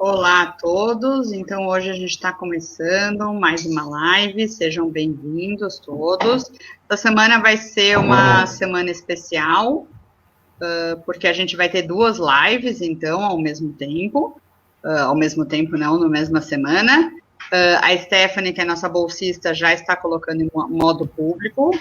Olá a todos, então hoje a gente está começando mais uma live, sejam bem-vindos todos. Essa semana vai ser uma semana especial, porque a gente vai ter duas lives, então, ao mesmo tempo não, na mesma semana. A Stephanie, que é nossa bolsista, já está colocando em modo público,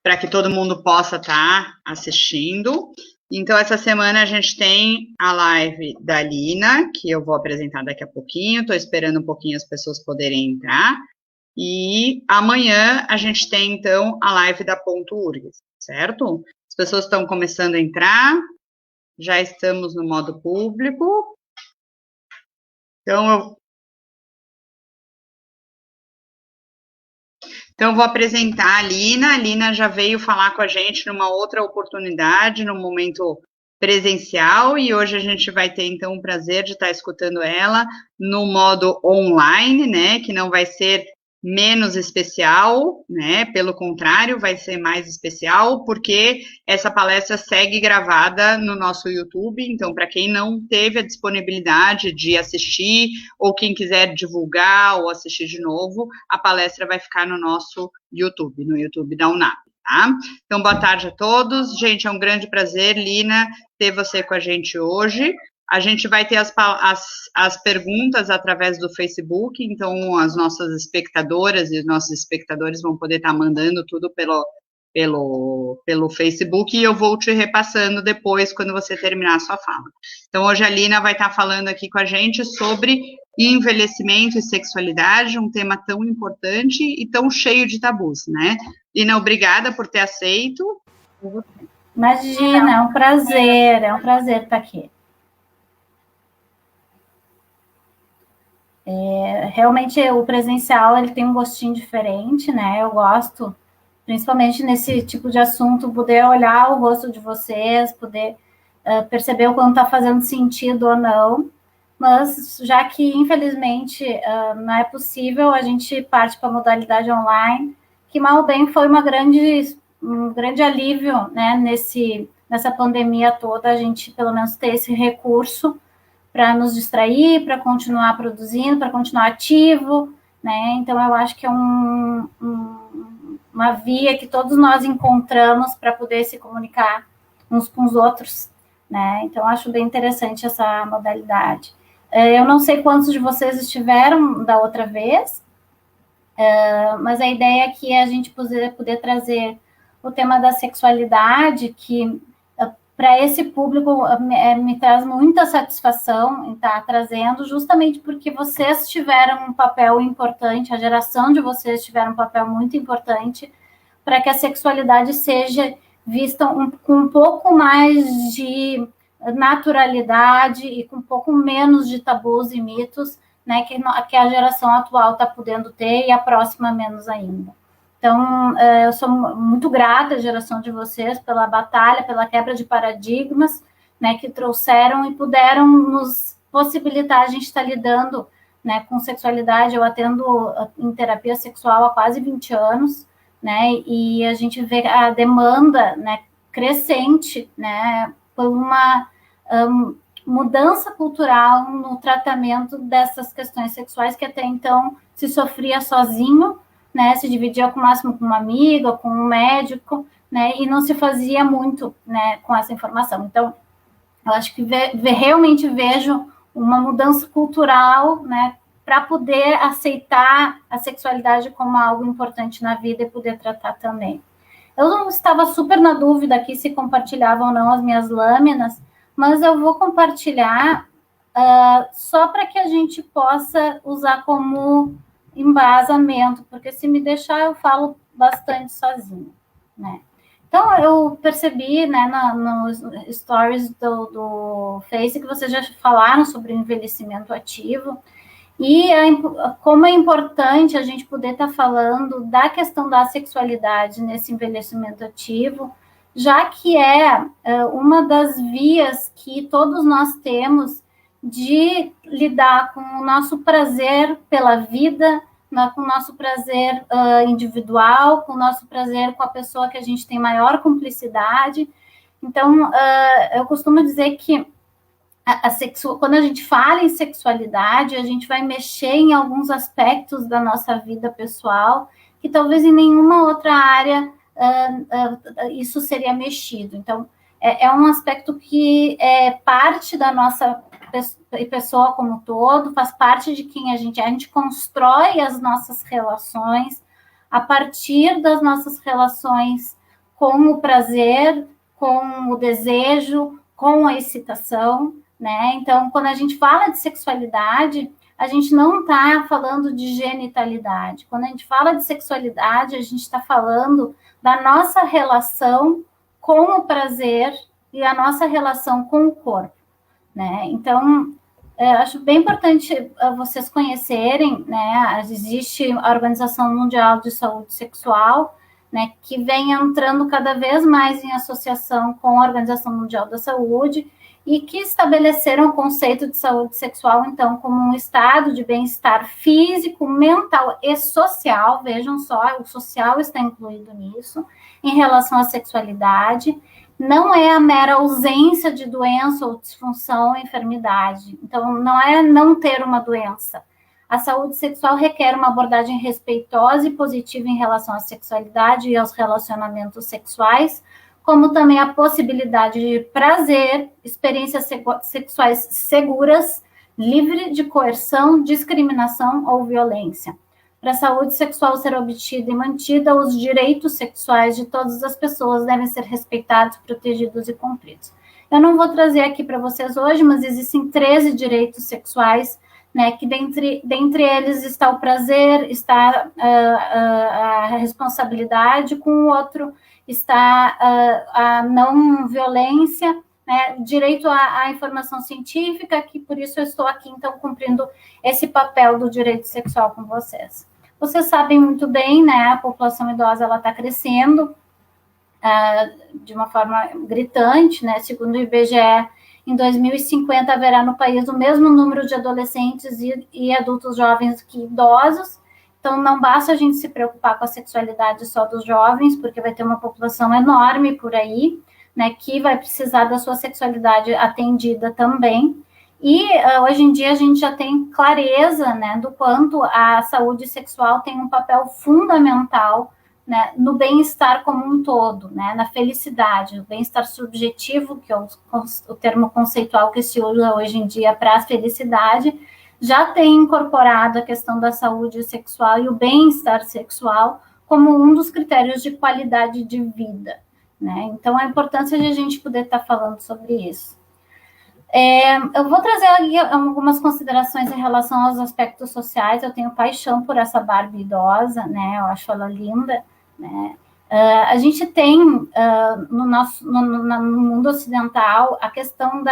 para que todo mundo possa estar assistindo. Então, essa semana a gente tem a live da Lina, que eu vou apresentar daqui a pouquinho, estou esperando um pouquinho as pessoas poderem entrar. E amanhã a gente tem, então, a live da Ponto URGS, certo? As pessoas estão começando a entrar, já estamos no modo público. Então, eu vou apresentar a Lina. A Lina já veio falar com a gente numa outra oportunidade, no momento presencial, e hoje a gente vai ter, então, o prazer de estar escutando ela no modo online, né, que não vai ser menos especial, né, pelo contrário, vai ser mais especial, porque essa palestra segue gravada no nosso YouTube, então, para quem não teve a disponibilidade de assistir, ou quem quiser divulgar ou assistir de novo, a palestra vai ficar no nosso YouTube, no YouTube da UNAP. Tá? Então, boa tarde a todos. Gente, é um grande prazer, Lina, ter você com a gente hoje. A gente vai ter as perguntas através do Facebook, então as nossas espectadoras e os nossos espectadores vão poder estar mandando tudo pelo Facebook, e eu vou te repassando depois, quando você terminar a sua fala. Então, hoje a Lina vai estar falando aqui com a gente sobre envelhecimento e sexualidade, um tema tão importante e tão cheio de tabus, né? Lina, obrigada por ter aceito. Imagina, é um prazer estar aqui. Realmente, o presencial, ele tem um gostinho diferente, né? Eu gosto, principalmente nesse tipo de assunto, poder olhar o rosto de vocês, poder perceber o quanto está fazendo sentido ou não. Mas, já que, infelizmente, não é possível, a gente parte para a modalidade online, que mal ou bem foi um grande alívio, né, nessa pandemia toda, a gente, pelo menos, ter esse recurso para nos distrair, para continuar produzindo, para continuar ativo, né? Então, eu acho que é uma via que todos nós encontramos para poder se comunicar uns com os outros, né? Então, acho bem interessante essa modalidade. Eu não sei quantos de vocês estiveram da outra vez, mas a ideia é que a gente poder trazer o tema da sexualidade, que para esse público me traz muita satisfação em estar trazendo, justamente porque vocês tiveram um papel importante, a geração de vocês tiveram um papel muito importante para que a sexualidade seja vista com um pouco mais de naturalidade e com um pouco menos de tabus e mitos, né, que a geração atual está podendo ter, e a próxima menos ainda. Então, eu sou muito grata à geração de vocês pela batalha, pela quebra de paradigmas, né, que trouxeram e puderam nos possibilitar a gente estar lidando, né, com sexualidade. Eu atendo em terapia sexual há quase 20 anos, né, e a gente vê a demanda, né, crescente, né, por uma mudança cultural no tratamento dessas questões sexuais que até então se sofria sozinho, né, se dividia com o máximo com uma amiga, com um médico, né, e não se fazia muito, né, com essa informação. Então, eu acho que realmente vejo uma mudança cultural, né, para poder aceitar a sexualidade como algo importante na vida e poder tratar também. Eu estava super na dúvida aqui se compartilhava ou não as minhas lâminas, mas eu vou compartilhar só para que a gente possa usar como embasamento, porque se me deixar eu falo bastante sozinha, né? Então, eu percebi, né, nos stories do Face, que vocês já falaram sobre envelhecimento ativo, e como é importante a gente poder estar falando da questão da sexualidade nesse envelhecimento ativo, já que é uma das vias que todos nós temos de lidar com o nosso prazer pela vida, com o nosso prazer individual, com o nosso prazer com a pessoa que a gente tem maior cumplicidade. Então, eu costumo dizer que quando a gente fala em sexualidade, a gente vai mexer em alguns aspectos da nossa vida pessoal que talvez em nenhuma outra área isso seria mexido. Então, é um aspecto que é parte da nossa pessoa como um todo, faz parte de quem a gente é. A gente constrói as nossas relações a partir das nossas relações com o prazer, com o desejo, com a excitação, né? Então, quando a gente fala de sexualidade, a gente não está falando de genitalidade. Quando a gente fala de sexualidade, a gente está falando da nossa relação com o prazer e a nossa relação com o corpo, né? Então, acho bem importante vocês conhecerem, né? Existe a Organização Mundial de Saúde Sexual, né, que vem entrando cada vez mais em associação com a Organização Mundial da Saúde e que estabeleceram o conceito de saúde sexual, então, como um estado de bem-estar físico, mental e social. Vejam só, o social está incluído nisso, em relação à sexualidade. Não é a mera ausência de doença ou disfunção ou enfermidade. Então, não é não ter uma doença. A saúde sexual requer uma abordagem respeitosa e positiva em relação à sexualidade e aos relacionamentos sexuais, como também a possibilidade de prazer, experiências sexuais seguras, livre de coerção, discriminação ou violência. Para a saúde sexual ser obtida e mantida, os direitos sexuais de todas as pessoas devem ser respeitados, protegidos e cumpridos. Eu não vou trazer aqui para vocês hoje, mas existem 13 direitos sexuais, né, que dentre eles está o prazer, está a responsabilidade, com o outro está a não violência, né, direito à informação científica, que por isso eu estou aqui, então, cumprindo esse papel do direito sexual com vocês. Vocês sabem muito bem, né, a população idosa está crescendo de uma forma gritante, né, segundo o IBGE, em 2050 haverá no país o mesmo número de adolescentes e adultos jovens que idosos. Então, não basta a gente se preocupar com a sexualidade só dos jovens, porque vai ter uma população enorme por aí, né, que vai precisar da sua sexualidade atendida também. E hoje em dia a gente já tem clareza, né, do quanto a saúde sexual tem um papel fundamental, né, no bem-estar como um todo, né, na felicidade, no bem-estar subjetivo, que é o termo conceitual que se usa hoje em dia para a felicidade, já tem incorporado a questão da saúde sexual e o bem-estar sexual como um dos critérios de qualidade de vida, né? Então, a importância de a gente poder estar falando sobre isso. Eu vou trazer aqui algumas considerações em relação aos aspectos sociais. Eu tenho paixão por essa Barbie idosa, né? Eu acho ela linda, né? A gente tem no mundo ocidental a questão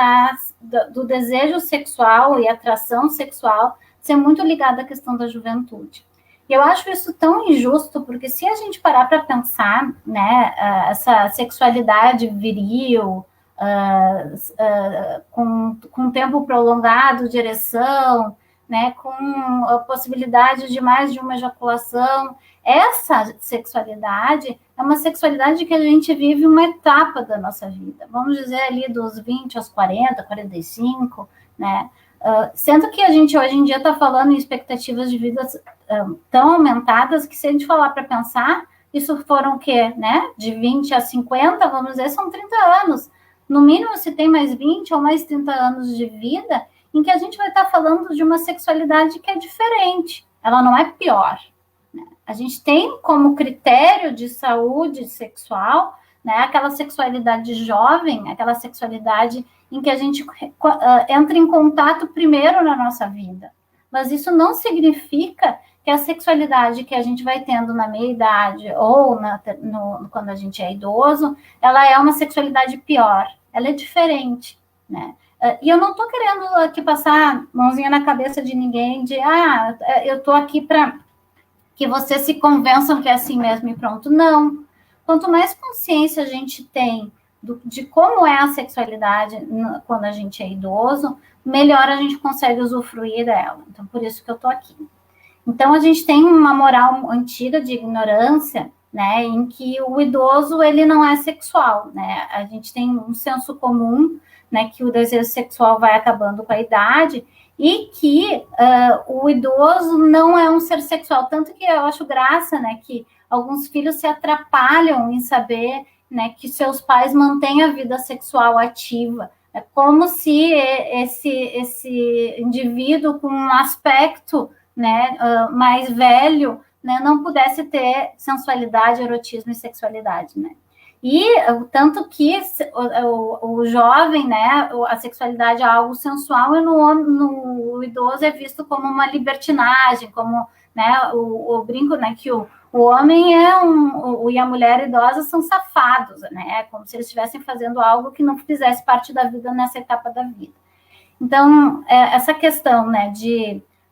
do desejo sexual e atração sexual ser muito ligada à questão da juventude. E eu acho isso tão injusto, porque se a gente parar para pensar, né, essa sexualidade viril, com tempo prolongado de ereção, né, com a possibilidade de mais de uma ejaculação, essa sexualidade é uma sexualidade que a gente vive uma etapa da nossa vida, vamos dizer ali dos 20 aos 40, 45, né? Sendo que a gente hoje em dia está falando em expectativas de vida tão aumentadas que, se a gente falar para pensar, isso foram o quê, né? De 20 a 50, vamos dizer, são 30 anos. No mínimo, se tem mais 20 ou mais 30 anos de vida, em que a gente vai estar falando de uma sexualidade que é diferente, ela não é pior. Né? A gente tem como critério de saúde sexual, né, aquela sexualidade jovem, aquela sexualidade em que a gente entra em contato primeiro na nossa vida. Mas isso não significa que a sexualidade que a gente vai tendo na meia-idade ou quando a gente é idoso, ela é uma sexualidade pior, ela é diferente, né? E eu não estou querendo aqui passar mãozinha na cabeça de ninguém, de, eu estou aqui para que vocês se convençam que é assim mesmo e pronto. Não. Quanto mais consciência a gente tem de como é a sexualidade quando a gente é idoso, melhor a gente consegue usufruir dela. Então, por isso que eu estou aqui. Então, a gente tem uma moral antiga de ignorância, né, em que o idoso ele não é sexual, né? A gente tem um senso comum, né, que o desejo sexual vai acabando com a idade e que o idoso não é um ser sexual, tanto que eu acho graça, né, que alguns filhos se atrapalham em saber, né, que seus pais mantêm a vida sexual ativa. É como se esse indivíduo com um aspecto, né, mais velho, né, não pudesse ter sensualidade, erotismo e sexualidade, né? E tanto que o jovem, né, a sexualidade é algo sensual e no idoso é visto como uma libertinagem, como, né, o brinco, né, que o homem e a mulher idosa são safados, né, como se eles estivessem fazendo algo que não fizesse parte da vida nessa etapa da vida. Então, essa questão, né,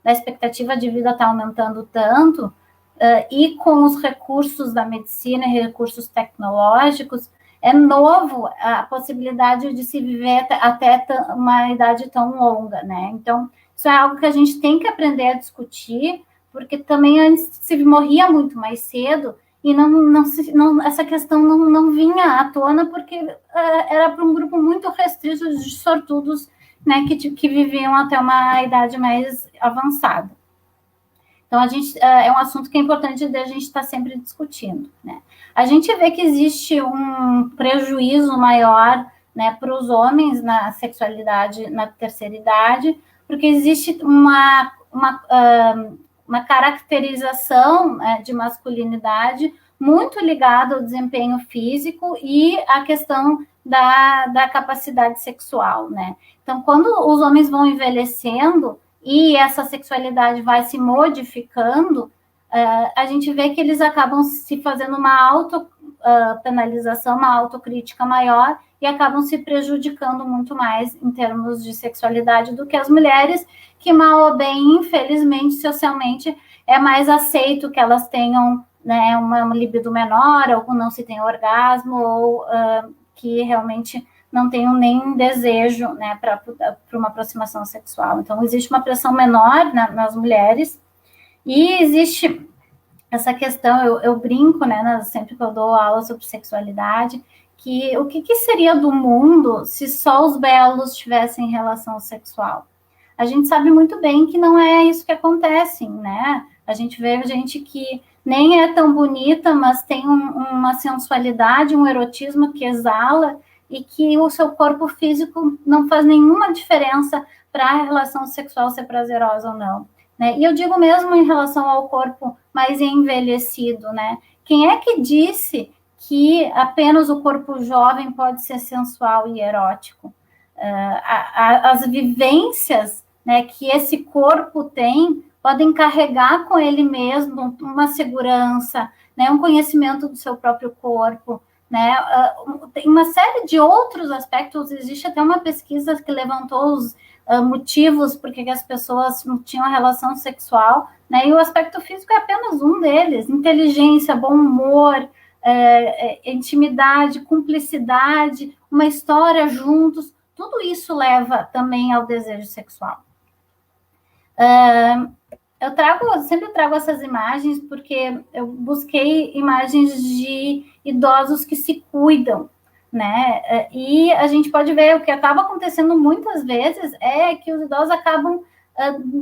da expectativa de vida estar aumentando tanto, e com os recursos da medicina e recursos tecnológicos, é novo a possibilidade de se viver até uma idade tão longa, né? Então, isso é algo que a gente tem que aprender a discutir, porque também antes se morria muito mais cedo e essa questão não vinha à tona, porque era para um grupo muito restrito de sortudos, né, que viviam até uma idade mais avançada. Então, é um assunto que é importante de a gente estar sempre discutindo, né? A gente vê que existe um prejuízo maior, né, para os homens na sexualidade na terceira idade, porque existe uma caracterização de masculinidade muito ligada ao desempenho físico e à questão da capacidade sexual, né? Então, quando os homens vão envelhecendo e essa sexualidade vai se modificando, a gente vê que eles acabam se fazendo uma autopenalização, uma autocrítica maior e acabam se prejudicando muito mais em termos de sexualidade do que as mulheres, que mal ou bem, infelizmente, socialmente, é mais aceito que elas tenham, né, uma libido menor, ou não se tenha orgasmo, ou que realmente não tenham nem desejo, né, para uma aproximação sexual. Então, existe uma pressão menor nas mulheres e existe essa questão, eu brinco, né, sempre que eu dou aula sobre sexualidade, que o que seria do mundo se só os belos tivessem relação sexual? A gente sabe muito bem que não é isso que acontece, né? A gente vê gente que nem é tão bonita, mas tem uma sensualidade, um erotismo que exala e que o seu corpo físico não faz nenhuma diferença para a relação sexual ser prazerosa ou não, né? E eu digo mesmo em relação ao corpo mais envelhecido, né? Quem é que disse que apenas o corpo jovem pode ser sensual e erótico? As vivências, né, que esse corpo tem podem carregar com ele mesmo uma segurança, né, um conhecimento do seu próprio corpo, né? Tem uma série de outros aspectos. Existe até uma pesquisa que levantou os motivos por que as pessoas não tinham relação sexual, né? E o aspecto físico é apenas um deles. Inteligência, bom humor, intimidade, cumplicidade, uma história juntos, tudo isso leva também ao desejo sexual. Eu sempre trago essas imagens porque eu busquei imagens de idosos que se cuidam, né? E a gente pode ver o que acaba acontecendo muitas vezes é que os idosos acabam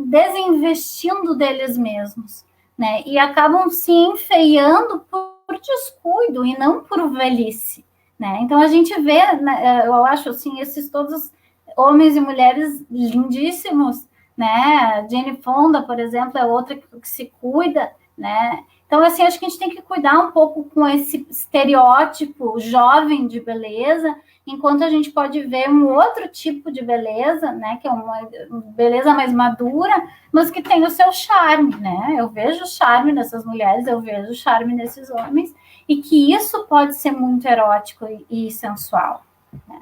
desinvestindo deles mesmos, né? E acabam se enfeiando por descuido e não por velhice, né? Então a gente vê, né, eu acho assim, esses todos homens e mulheres lindíssimos, né? Jane Fonda, por exemplo, é outra que se cuida, né? Então, assim, acho que a gente tem que cuidar um pouco com esse estereótipo jovem de beleza, enquanto a gente pode ver um outro tipo de beleza, né? Que é uma beleza mais madura, mas que tem o seu charme, né? Eu vejo charme nessas mulheres, eu vejo charme nesses homens, e que isso pode ser muito erótico e sensual, né?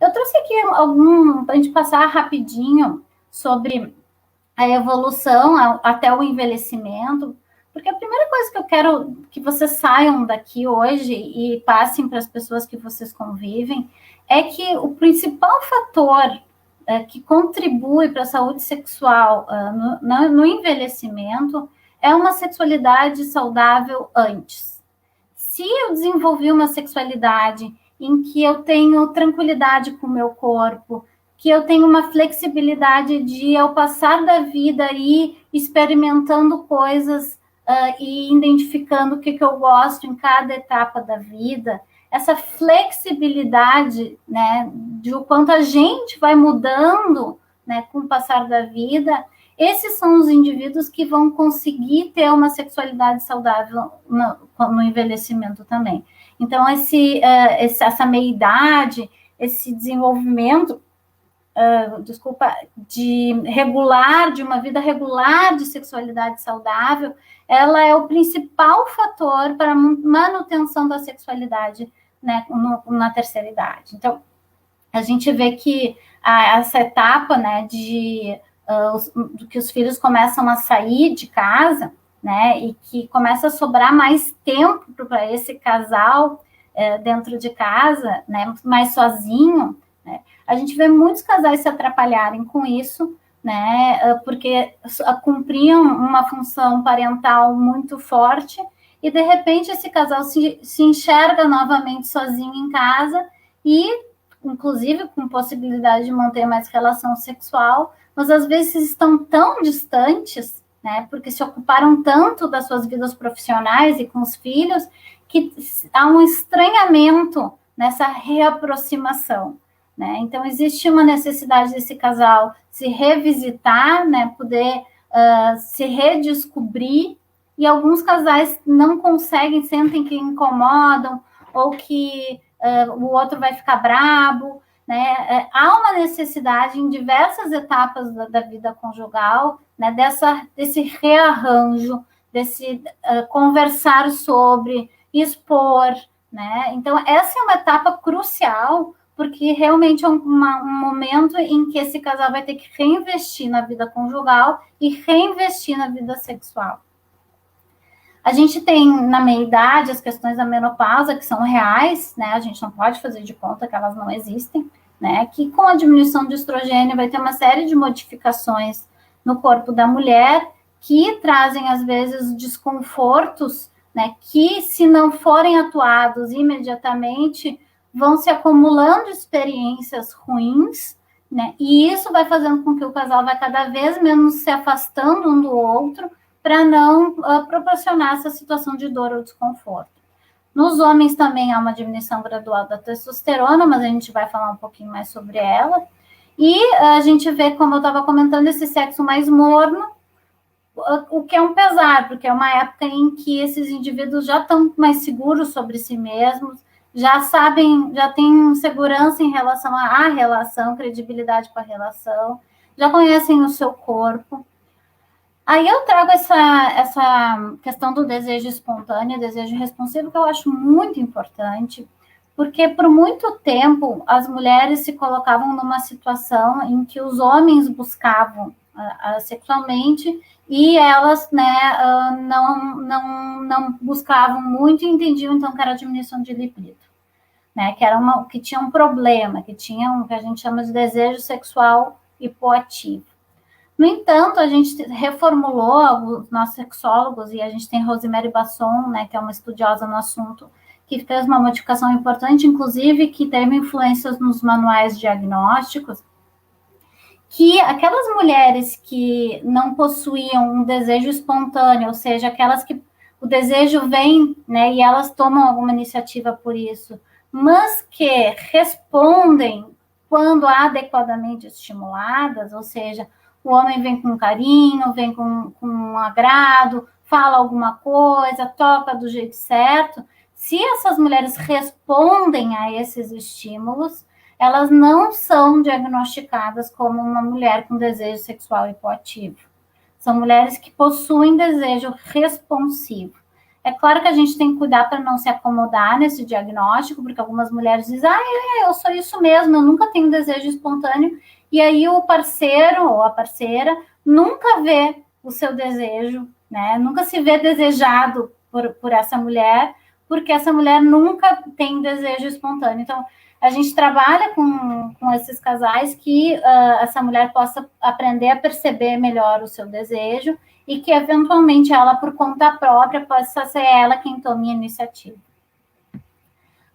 Eu trouxe aqui para a gente passar rapidinho sobre a evolução até o envelhecimento, porque a primeira coisa que eu quero que vocês saiam daqui hoje e passem para as pessoas que vocês convivem é que o principal fator que contribui para a saúde sexual no envelhecimento é uma sexualidade saudável antes. se eu desenvolvi uma sexualidade em que eu tenho tranquilidade com o meu corpo, que eu tenho uma flexibilidade de, ao passar da vida, ir experimentando coisas e identificando o que eu gosto em cada etapa da vida, essa flexibilidade, né, de o quanto a gente vai mudando, né, com o passar da vida, esses são os indivíduos que vão conseguir ter uma sexualidade saudável no envelhecimento também. Então, essa meia-idade, esse desenvolvimento, de uma vida regular de sexualidade saudável, ela é o principal fator para a manutenção da sexualidade, né, na terceira idade. Então, a gente vê que essa etapa, né, que os filhos começam a sair de casa, né, e que começa a sobrar mais tempo para esse casal dentro de casa, né, mais sozinho, né, a gente vê muitos casais se atrapalharem com isso, né, porque cumpriam uma função parental muito forte e, de repente, esse casal se enxerga novamente sozinho em casa e, inclusive, com possibilidade de manter mais relação sexual, mas às vezes estão tão distantes, né, porque se ocuparam tanto das suas vidas profissionais e com os filhos, que há um estranhamento nessa reaproximação, né? Então, existe uma necessidade desse casal se revisitar, né, poder se redescobrir, e alguns casais não conseguem, sentem que incomodam, ou que o outro vai ficar brabo, né? Há uma necessidade em diversas etapas da vida conjugal, né, desse rearranjo, desse conversar sobre, expor, né? Então, essa é uma etapa crucial, porque realmente é um momento em que esse casal vai ter que reinvestir na vida conjugal e reinvestir na vida sexual. A gente tem, na meia-idade, as questões da menopausa, que são reais, né? A gente não pode fazer de conta que elas não existem, né? Que com a diminuição de estrogênio vai ter uma série de modificações no corpo da mulher que trazem, às vezes, desconfortos, né? Que, se não forem atuados imediatamente, vão se acumulando experiências ruins, né? E isso vai fazendo com que o casal vai cada vez menos se afastando um do outro, para não proporcionar essa situação de dor ou desconforto. Nos homens também há uma diminuição gradual da testosterona, mas a gente vai falar um pouquinho mais sobre ela. E a gente vê, como eu estava comentando, esse sexo mais morno, o que é um pesar, porque é uma época em que esses indivíduos já estão mais seguros sobre si mesmos, já sabem, já têm segurança em relação à relação, credibilidade com a relação, já conhecem o seu corpo. Aí eu trago essa questão do desejo espontâneo, desejo responsivo, que eu acho muito importante, porque por muito tempo as mulheres se colocavam numa situação em que os homens buscavam sexualmente e elas, né, não buscavam muito e entendiam então que era diminuição de libido, né, que tinha um problema, que tinha o que a gente chama de desejo sexual hipoativo. No entanto, a gente reformulou, os nossos sexólogos, e a gente tem Rosemary Basson, né, que é uma estudiosa no assunto, que fez uma modificação importante, inclusive, que teve influências nos manuais diagnósticos, que aquelas mulheres que não possuíam um desejo espontâneo, ou seja, aquelas que o desejo vem, né, e elas tomam alguma iniciativa por isso, mas que respondem quando adequadamente estimuladas, ou seja, o homem vem com carinho, vem com um agrado, fala alguma coisa, toca do jeito certo. Se essas mulheres respondem a esses estímulos, elas não são diagnosticadas como uma mulher com desejo sexual hipoativo. São mulheres que possuem desejo responsivo. É claro que a gente tem que cuidar para não se acomodar nesse diagnóstico, porque algumas mulheres dizem, eu sou isso mesmo, eu nunca tenho desejo espontâneo, e aí o parceiro ou a parceira nunca vê o seu desejo, né? Nunca se vê desejado por essa mulher, porque essa mulher nunca tem desejo espontâneo. Então, a gente trabalha com esses casais que essa mulher possa aprender a perceber melhor o seu desejo e que, eventualmente, ela, por conta própria, possa ser ela quem tome a iniciativa.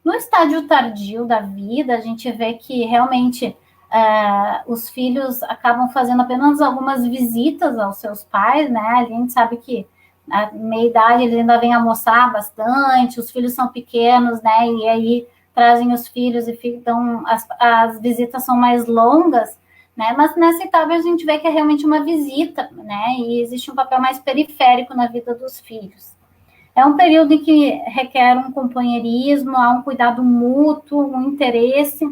No estágio tardio da vida, a gente vê que realmente os filhos acabam fazendo apenas algumas visitas aos seus pais, né? A gente sabe que na meia-idade eles ainda vêm almoçar bastante, os filhos são pequenos, né? E aí trazem os filhos e ficam, as visitas são mais longas, né? Mas nessa etapa a gente vê que é realmente uma visita, né? E existe um papel mais periférico na vida dos filhos. É um período em que requer um companheirismo, há um cuidado mútuo, um interesse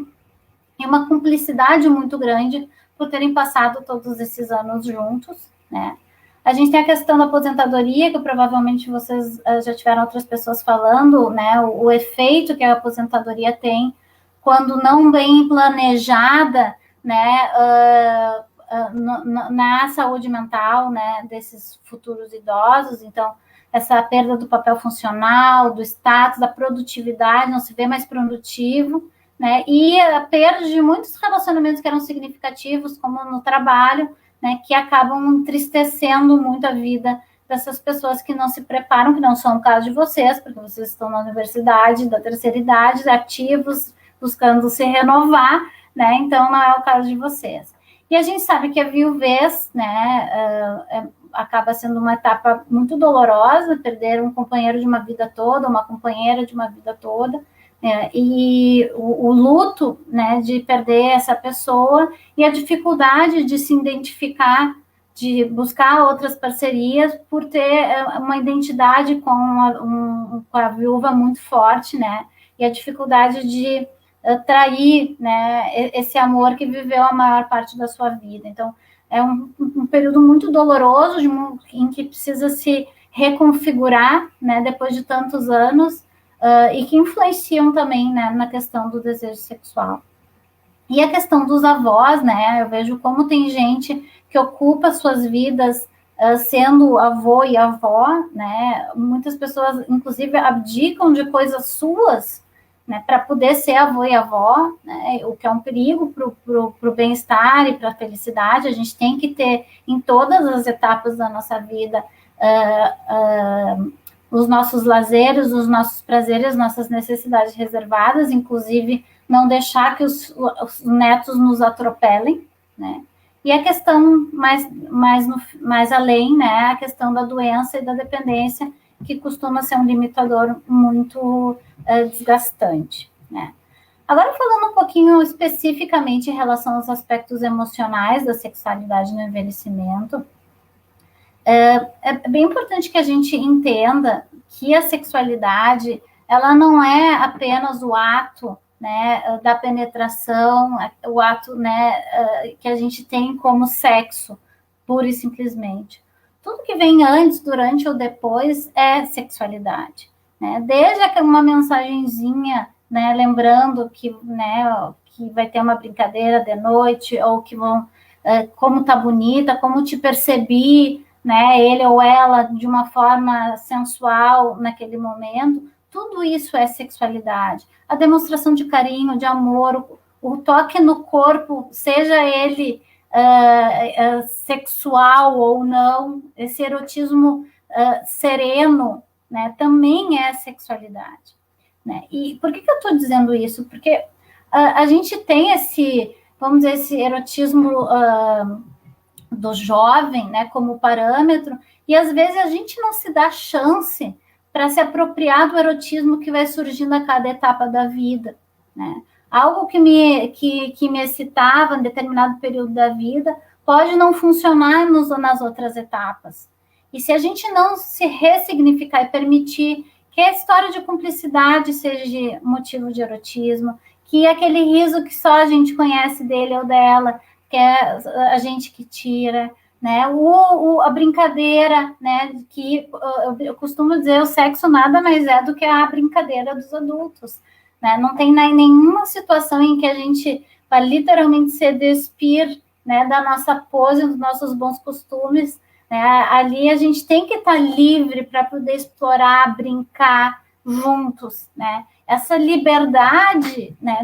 e uma cumplicidade muito grande por terem passado todos esses anos juntos, né? A gente tem a questão da aposentadoria, que provavelmente vocês já tiveram outras pessoas falando, né? O efeito que a aposentadoria tem quando não bem planejada, né? Na saúde mental, né? Desses futuros idosos. Então, essa perda do papel funcional, do status, da produtividade, não se vê mais produtivo, né? E a perda de muitos relacionamentos que eram significativos, como no trabalho, né? Que acabam entristecendo muito a vida dessas pessoas que não se preparam, que não são o caso de vocês, porque vocês estão na universidade, da terceira idade, ativos, buscando se renovar, né? Então, não é o caso de vocês. E a gente sabe que a viuvez, né, acaba sendo uma etapa muito dolorosa, perder um companheiro de uma vida toda, uma companheira de uma vida toda, e o luto, né, de perder essa pessoa e a dificuldade de se identificar, de buscar outras parcerias por ter uma identidade com a viúva muito forte, né, e a dificuldade de trair, né, esse amor que viveu a maior parte da sua vida. Então, é um período muito doloroso, em que precisa se reconfigurar, né, depois de tantos anos, e que influenciam também, né, na questão do desejo sexual. E a questão dos avós, né, eu vejo como tem gente que ocupa suas vidas sendo avô e avó, né, muitas pessoas, inclusive, abdicam de coisas suas, né, para poder ser avô e avó, né, o que é um perigo para o bem-estar e para a felicidade. A gente tem que ter, em todas as etapas da nossa vida, os nossos lazeres, os nossos prazeres, nossas necessidades reservadas, inclusive não deixar que os netos nos atropelem, né? E a questão mais além, né, a questão da doença e da dependência, que costuma ser um limitador muito desgastante, né? Agora, falando um pouquinho especificamente em relação aos aspectos emocionais da sexualidade no envelhecimento, é bem importante que a gente entenda que a sexualidade, ela não é apenas o ato, né, da penetração, o ato, né, que a gente tem como sexo, pura e simplesmente. Tudo que vem antes, durante ou depois é sexualidade, né? Desde uma mensagenzinha, né, lembrando que, né, que vai ter uma brincadeira de noite, ou que vão, como tá bonita, como te percebi, né, ele ou ela de uma forma sensual naquele momento, tudo isso é sexualidade. A demonstração de carinho, de amor, o toque no corpo, seja ele sexual ou não, esse erotismo sereno, né, também é sexualidade, né? E por que eu estou dizendo isso? Porque a gente tem esse, vamos dizer, esse erotismo do jovem, né, como parâmetro, e às vezes a gente não se dá chance para se apropriar do erotismo que vai surgindo a cada etapa da vida, né? Algo que me excitava em determinado período da vida pode não funcionar nas outras etapas. E se a gente não se ressignificar e permitir que a história de cumplicidade seja motivo de erotismo, que aquele riso que só a gente conhece dele ou dela, que é a gente que tira, né? A brincadeira, né? Que eu costumo dizer, o sexo nada mais é do que a brincadeira dos adultos, né? Não tem nenhuma situação em que a gente vai literalmente se despir, né, da nossa pose, dos nossos bons costumes, né? Ali a gente tem que estar livre para poder explorar, brincar juntos, né? Essa liberdade, né,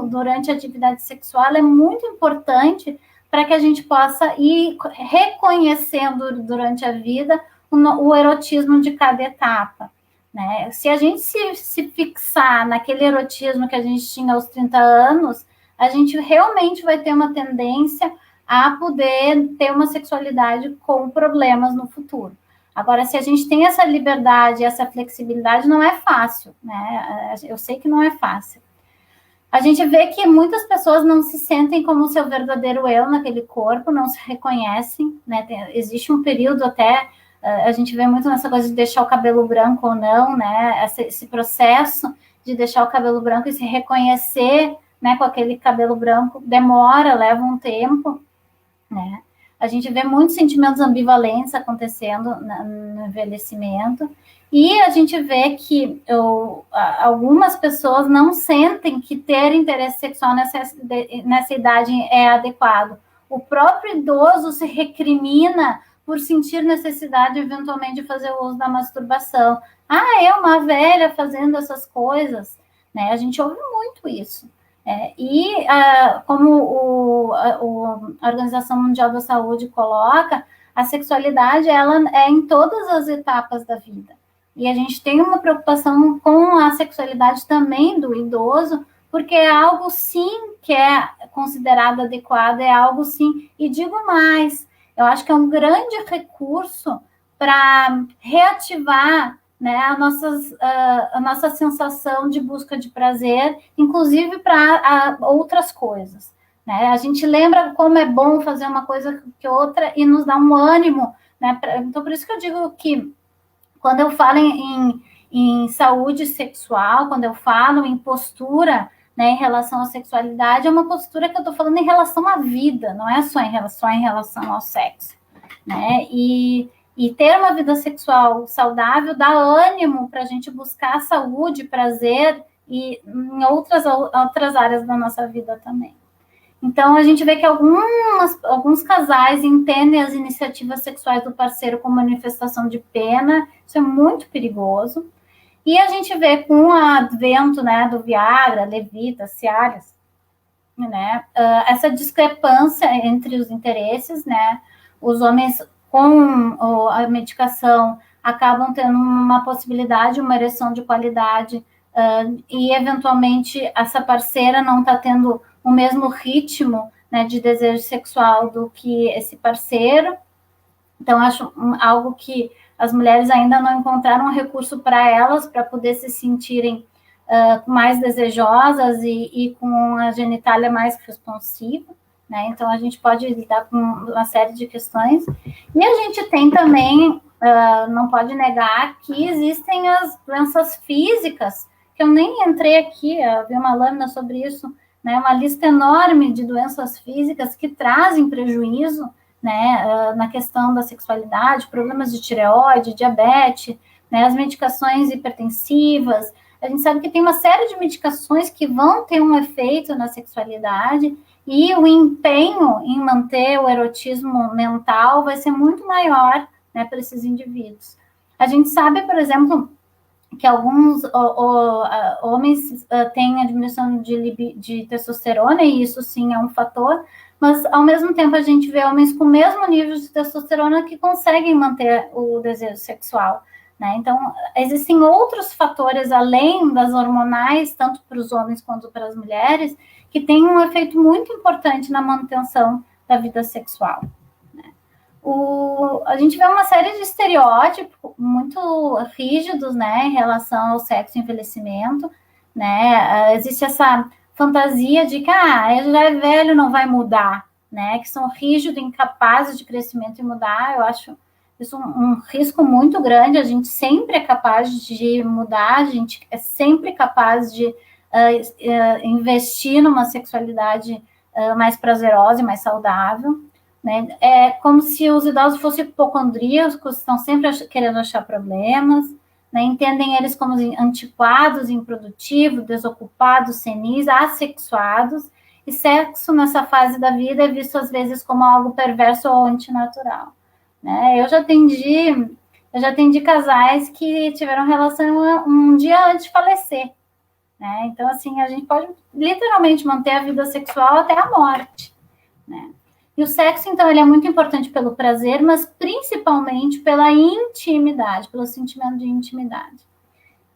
durante a atividade sexual é muito importante para que a gente possa ir reconhecendo durante a vida o erotismo de cada etapa. né? Se a gente se fixar naquele erotismo que a gente tinha aos 30 anos, a gente realmente vai ter uma tendência a poder ter uma sexualidade com problemas no futuro. Agora, se a gente tem essa liberdade, essa flexibilidade, não é fácil, né? Eu sei que não é fácil. A gente vê que muitas pessoas não se sentem como o seu verdadeiro eu naquele corpo, não se reconhecem, né? Existe um período até, a gente vê muito nessa coisa de deixar o cabelo branco ou não, né? Esse processo de deixar o cabelo branco e se reconhecer, né, com aquele cabelo branco, demora, leva um tempo, né? A gente vê muitos sentimentos ambivalentes acontecendo no envelhecimento, e a gente vê que algumas pessoas não sentem que ter interesse sexual nessa idade é adequado. O próprio idoso se recrimina por sentir necessidade, eventualmente, de fazer o uso da masturbação. Ah, é uma velha fazendo essas coisas, né? A gente ouve muito isso. Como a Organização Mundial da Saúde coloca, a sexualidade ela é em todas as etapas da vida. E a gente tem uma preocupação com a sexualidade também do idoso, porque é algo, sim, que é considerado adequado, é algo, sim. E digo mais, eu acho que é um grande recurso para reativar, né, a nossa sensação de busca de prazer, inclusive para outras coisas, né? A gente lembra como é bom fazer uma coisa que outra e nos dá um ânimo, né? Então, por isso que eu digo que quando eu falo em saúde sexual, quando eu falo em postura, né, em relação à sexualidade, é uma postura que eu estou falando em relação à vida, não é só em relação ao sexo, né? E ter uma vida sexual saudável dá ânimo para a gente buscar saúde, prazer e em outras áreas da nossa vida também. Então, a gente vê que alguns casais entendem as iniciativas sexuais do parceiro como manifestação de pena, isso é muito perigoso. E a gente vê com o advento, né, do Viagra, Levita, Cialis, né, essa discrepância entre os interesses, né, os homens com a medicação acabam tendo uma possibilidade, uma ereção de qualidade, e eventualmente essa parceira não está tendo o mesmo ritmo, né, de desejo sexual do que esse parceiro. Então, acho algo que as mulheres ainda não encontraram um recurso para elas, para poder se sentirem mais desejosas e com a genitália mais responsiva, né? Então, a gente pode lidar com uma série de questões. E a gente tem também, não pode negar, que existem as doenças físicas, que eu nem entrei aqui, eu vi uma lâmina sobre isso, né? Uma lista enorme de doenças físicas que trazem prejuízo, né, na questão da sexualidade, problemas de tireoide, diabetes, né, as medicações hipertensivas. A gente sabe que tem uma série de medicações que vão ter um efeito na sexualidade e o empenho em manter o erotismo mental vai ser muito maior, né, para esses indivíduos. A gente sabe, por exemplo, que alguns homens têm a diminuição de testosterona, e isso sim é um fator, mas ao mesmo tempo a gente vê homens com o mesmo nível de testosterona que conseguem manter o desejo sexual, né? Então, existem outros fatores além das hormonais, tanto para os homens quanto para as mulheres, que têm um efeito muito importante na manutenção da vida sexual. A gente vê uma série de estereótipos muito rígidos, né, em relação ao sexo e envelhecimento, né? Existe essa fantasia de que ele já é velho, não vai mudar, né? Que são rígidos, incapazes de crescimento e mudar. Eu acho isso um risco muito grande. A gente sempre é capaz de mudar, a gente é sempre capaz de investir numa sexualidade mais prazerosa e mais saudável. Né? É como se os idosos fossem hipocondríacos, estão sempre querendo achar problemas, né? Entendem eles como antiquados, improdutivos, desocupados, senis, assexuados, e sexo nessa fase da vida é visto às vezes como algo perverso ou antinatural. Né? Eu já atendi casais que tiveram relação um dia antes de falecer. Né? Então, assim, a gente pode literalmente manter a vida sexual até a morte. Né? E o sexo, então, ele é muito importante pelo prazer, mas principalmente pela intimidade, pelo sentimento de intimidade.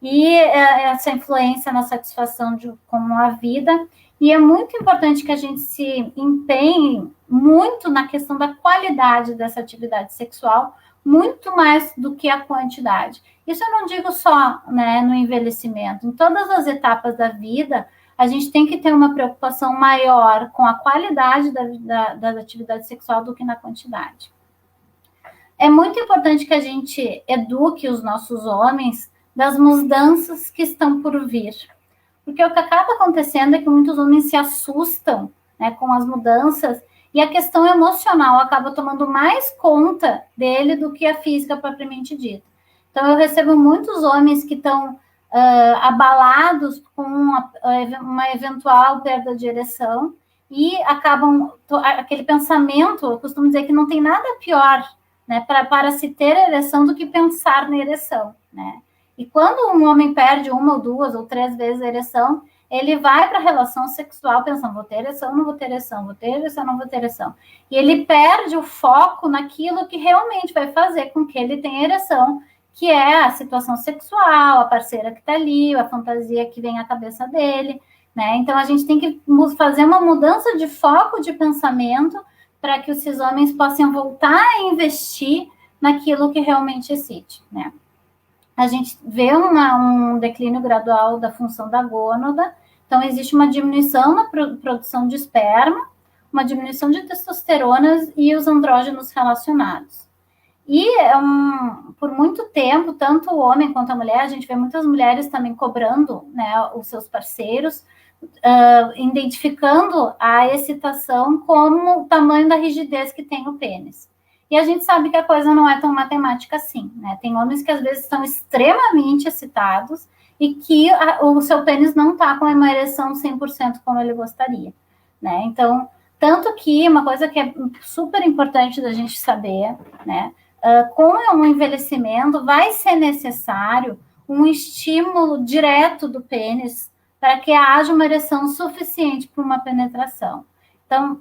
e essa influência na satisfação com a vida. E é muito importante que a gente se empenhe muito na questão da qualidade dessa atividade sexual, muito mais do que a quantidade. Isso eu não digo só, né, no envelhecimento. Em todas as etapas da vida, a gente tem que ter uma preocupação maior com a qualidade da atividade sexual do que na quantidade. É muito importante que a gente eduque os nossos homens das mudanças que estão por vir. Porque o que acaba acontecendo é que muitos homens se assustam, né, com as mudanças, e a questão emocional acaba tomando mais conta dele do que a física propriamente dita. Então, eu recebo muitos homens que estão abalados com uma eventual perda de ereção e acabam, aquele pensamento, eu costumo dizer que não tem nada pior, né, para se ter ereção do que pensar na ereção, né? E quando um homem perde 1 ou 2 ou 3 vezes a ereção, ele vai para a relação sexual pensando, vou ter ereção, não vou ter ereção, vou ter ereção, não vou ter ereção. E ele perde o foco naquilo que realmente vai fazer com que ele tenha ereção, que é a situação sexual, a parceira que está ali, a fantasia que vem à cabeça dele, né? Então, a gente tem que fazer uma mudança de foco de pensamento para que esses homens possam voltar a investir naquilo que realmente excite, né? A gente vê um declínio gradual da função da gônada, então existe uma diminuição na produção de esperma, uma diminuição de testosterona e os andrógenos relacionados. E por muito tempo, tanto o homem quanto a mulher, a gente vê muitas mulheres também cobrando, né, os seus parceiros, identificando a excitação como o tamanho da rigidez que tem o pênis. E a gente sabe que a coisa não é tão matemática assim, né? Tem homens que às vezes estão extremamente excitados e que o seu pênis não está com uma ereção 100% como ele gostaria, né? Então, tanto que uma coisa que é super importante da gente saber, né? Com o envelhecimento, vai ser necessário um estímulo direto do pênis para que haja uma ereção suficiente para uma penetração. Então,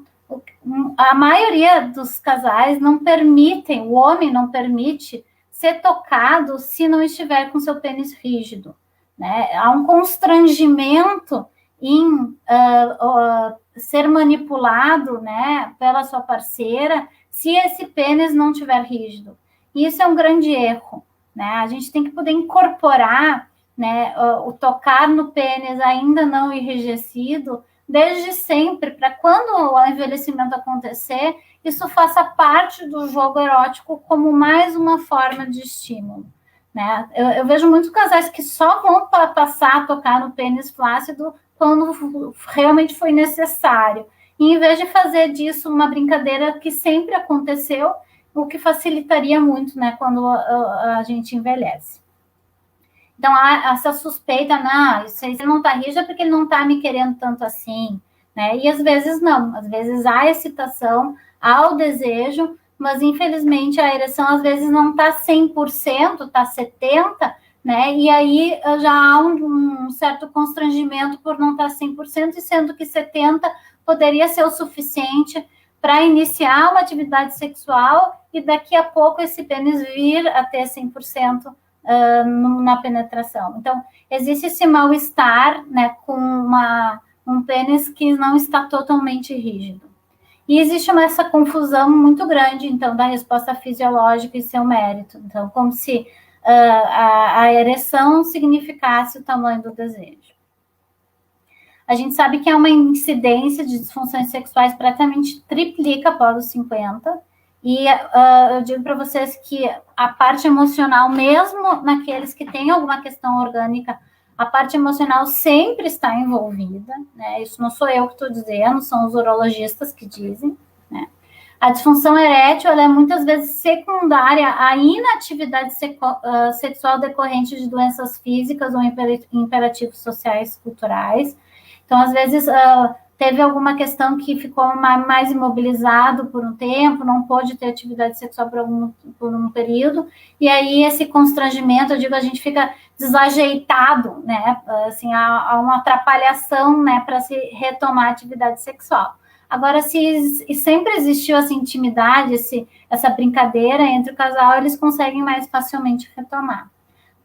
a maioria dos casais não permitem, o homem não permite ser tocado se não estiver com seu pênis rígido, né? Há um constrangimento em ser manipulado, né, pela sua parceira se esse pênis não estiver rígido. E isso é um grande erro, né? A gente tem que poder incorporar, né, o tocar no pênis ainda não enrijecido desde sempre, para quando o envelhecimento acontecer, isso faça parte do jogo erótico como mais uma forma de estímulo, né? Eu vejo muitos casais que só vão passar a tocar no pênis flácido quando realmente foi necessário, e em vez de fazer disso uma brincadeira que sempre aconteceu, o que facilitaria muito, né, quando a gente envelhece. Então, há essa suspeita, não, isso aí não está rígido porque ele não está me querendo tanto assim, né? E às vezes não, às vezes há excitação, há o desejo, mas infelizmente a ereção às vezes não está 100%, está 70%, né? E aí já há um certo constrangimento por não estar 100%, e sendo que 70% poderia ser o suficiente para iniciar uma atividade sexual e daqui a pouco esse pênis vir a ter 100%, na penetração. Então, existe esse mal-estar, né, com um pênis que não está totalmente rígido. E existe essa confusão muito grande, então, da resposta fisiológica e seu mérito. Então, como se a ereção significasse o tamanho do desejo. A gente sabe que há uma incidência de disfunções sexuais praticamente triplica após os 50, e eu digo para vocês que a parte emocional, mesmo naqueles que têm alguma questão orgânica, a parte emocional sempre está envolvida, né? Isso não sou eu que estou dizendo, são os urologistas que dizem, né? A disfunção erétil, ela é muitas vezes secundária à inatividade sexual decorrente de doenças físicas ou imperativos sociais culturais. Então, às vezes, teve alguma questão que ficou mais imobilizado por um tempo, não pôde ter atividade sexual por um período, e aí esse constrangimento, eu digo, a gente fica desajeitado, né? Assim, há uma atrapalhação, né, para se retomar a atividade sexual. Agora, se sempre existiu essa intimidade, essa brincadeira entre o casal, eles conseguem mais facilmente retomar.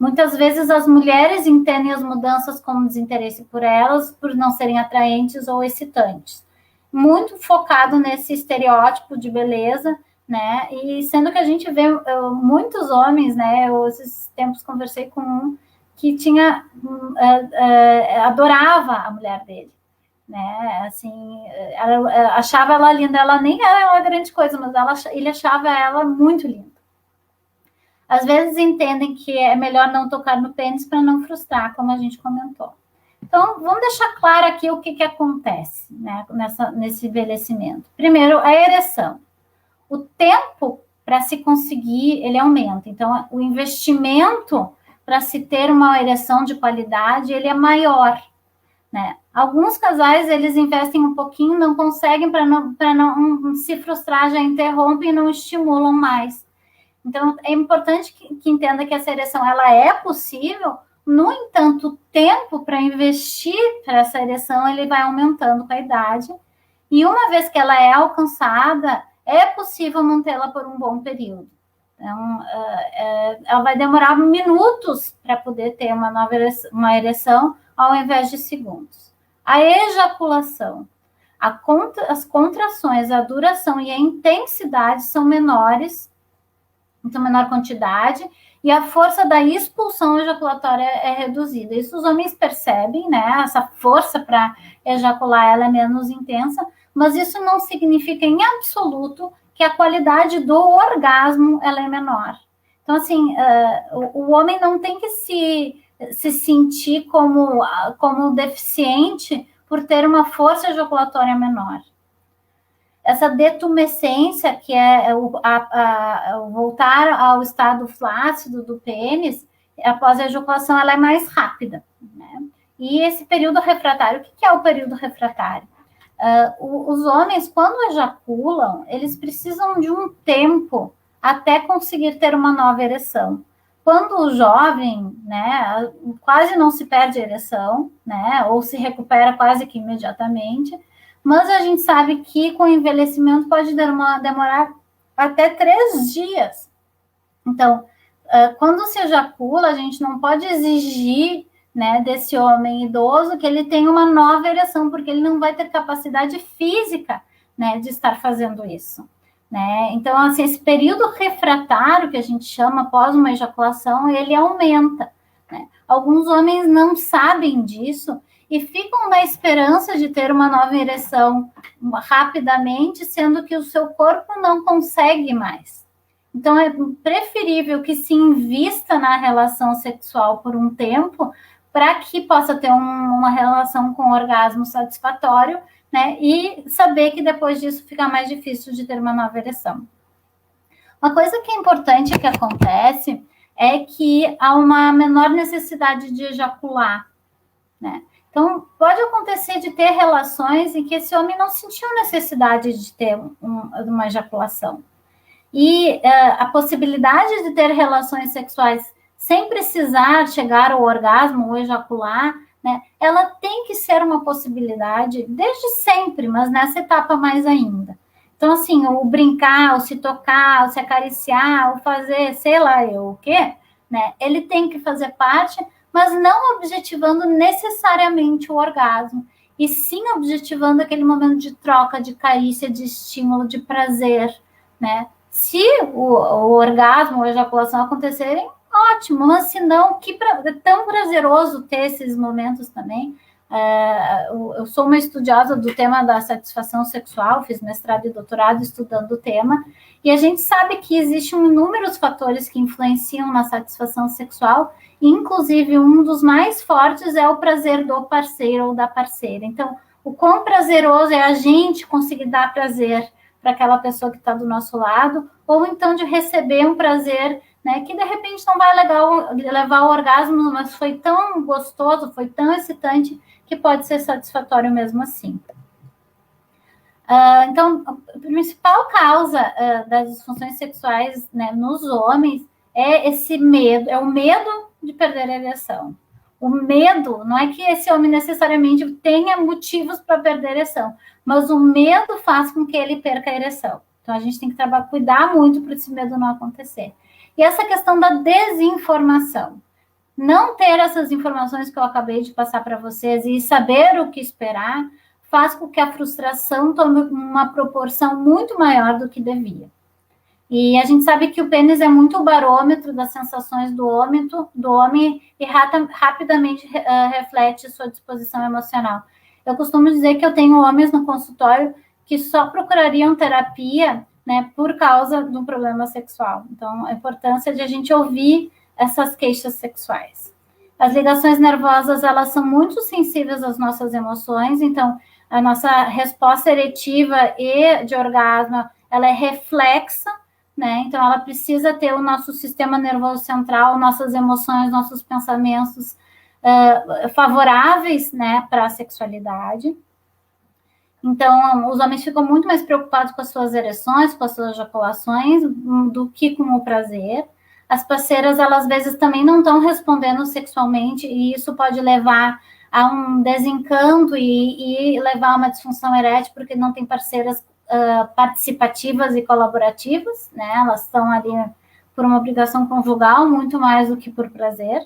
Muitas vezes as mulheres entendem as mudanças como desinteresse por elas, por não serem atraentes ou excitantes. Muito focado nesse estereótipo de beleza, né? E sendo que a gente vê muitos homens, né? Eu, esses tempos conversei com um que tinha adorava a mulher dele, né? Assim, achava ela linda, ela nem era uma grande coisa, mas ele achava ela muito linda. Às vezes entendem que é melhor não tocar no pênis para não frustrar, como a gente comentou. Então, vamos deixar claro aqui o que acontece, né, nesse envelhecimento. Primeiro, a ereção. O tempo para se conseguir, ele aumenta. Então, o investimento para se ter uma ereção de qualidade, ele é maior, né? Alguns casais, eles investem um pouquinho, não conseguem, para não se frustrar, já interrompem e não estimulam mais. Então, é importante que entenda que essa ereção, ela é possível, no entanto, o tempo para investir para essa ereção, ele vai aumentando com a idade, e uma vez que ela é alcançada, é possível mantê-la por um bom período. Então, ela vai demorar minutos para poder ter uma ereção, ao invés de segundos. A ejaculação, as contrações, a duração e a intensidade são menores, então menor quantidade, e a força da expulsão ejaculatória é reduzida. Isso os homens percebem, né? Essa força para ejacular ela é menos intensa, mas isso não significa em absoluto que a qualidade do orgasmo ela é menor. Então, assim, o homem não tem que se sentir como deficiente por ter uma força ejaculatória menor. Essa detumescência, que é voltar ao estado flácido do pênis, após a ejaculação, ela é mais rápida, né? E esse período refratário, o que é o período refratário? Os homens, quando ejaculam, eles precisam de um tempo até conseguir ter uma nova ereção. Quando o jovem, né, quase não se perde a ereção, né, ou se recupera quase que imediatamente, mas a gente sabe que com o envelhecimento pode demorar até 3 dias. Então, quando se ejacula, a gente não pode exigir, né, desse homem idoso que ele tenha uma nova ereção, porque ele não vai ter capacidade física, né, de estar fazendo isso, né? Então, assim, esse período refratário que a gente chama após uma ejaculação, ele aumenta, né? Alguns homens não sabem disso e ficam na esperança de ter uma nova ereção rapidamente, sendo que o seu corpo não consegue mais. Então, é preferível que se invista na relação sexual por um tempo, para que possa ter uma relação com orgasmo satisfatório, né? E saber que depois disso fica mais difícil de ter uma nova ereção. Uma coisa que é importante que acontece é que há uma menor necessidade de ejacular, né? Então, pode acontecer de ter relações em que esse homem não sentiu necessidade de ter uma ejaculação. E a possibilidade de ter relações sexuais sem precisar chegar ao orgasmo ou ejacular, né, ela tem que ser uma possibilidade desde sempre, mas nessa etapa mais ainda. Então, assim, o brincar, o se tocar, o se acariciar, o fazer, sei lá eu o quê, né, ele tem que fazer parte, mas não objetivando necessariamente o orgasmo, e sim objetivando aquele momento de troca, de carícia, de estímulo, de prazer, né? Se o orgasmo ou a ejaculação acontecerem, ótimo, mas se não, é tão prazeroso ter esses momentos também. Eu sou uma estudiosa do tema da satisfação sexual, fiz mestrado e doutorado estudando o tema, e a gente sabe que existem inúmeros fatores que influenciam na satisfação sexual, inclusive um dos mais fortes é o prazer do parceiro ou da parceira. Então, o quão prazeroso é a gente conseguir dar prazer para aquela pessoa que está do nosso lado, ou então de receber um prazer, né, que de repente não vai levar ao orgasmo, mas foi tão gostoso, foi tão excitante, que pode ser satisfatório mesmo assim. Então, a principal causa das disfunções sexuais, né, nos homens é esse medo, é o medo de perder a ereção. O medo não é que esse homem necessariamente tenha motivos para perder a ereção, mas o medo faz com que ele perca a ereção. Então, a gente tem que cuidar muito para esse medo não acontecer. E essa questão da desinformação. não ter essas informações que eu acabei de passar para vocês e saber o que esperar, faz com que a frustração tome uma proporção muito maior do que devia. E a gente sabe que o pênis é muito o barômetro das sensações do homem e rapidamente reflete sua disposição emocional. Eu costumo dizer que eu tenho homens no consultório que só procurariam terapia, né, por causa do problema sexual. Então, a importância de a gente ouvir essas queixas sexuais. As ligações nervosas, elas são muito sensíveis às nossas emoções, então, a nossa resposta eretiva e de orgasmo, ela é reflexa, né? Então, ela precisa ter o nosso sistema nervoso central, nossas emoções, nossos pensamentos favoráveis, né, para a sexualidade. Então, os homens ficam muito mais preocupados com as suas ereções, com as suas ejaculações, do que com o prazer. As parceiras, elas às vezes também não estão respondendo sexualmente, e isso pode levar a um desencanto e levar a uma disfunção erétil, porque não tem parceiras participativas e colaborativas, né? Elas estão ali por uma obrigação conjugal, muito mais do que por prazer.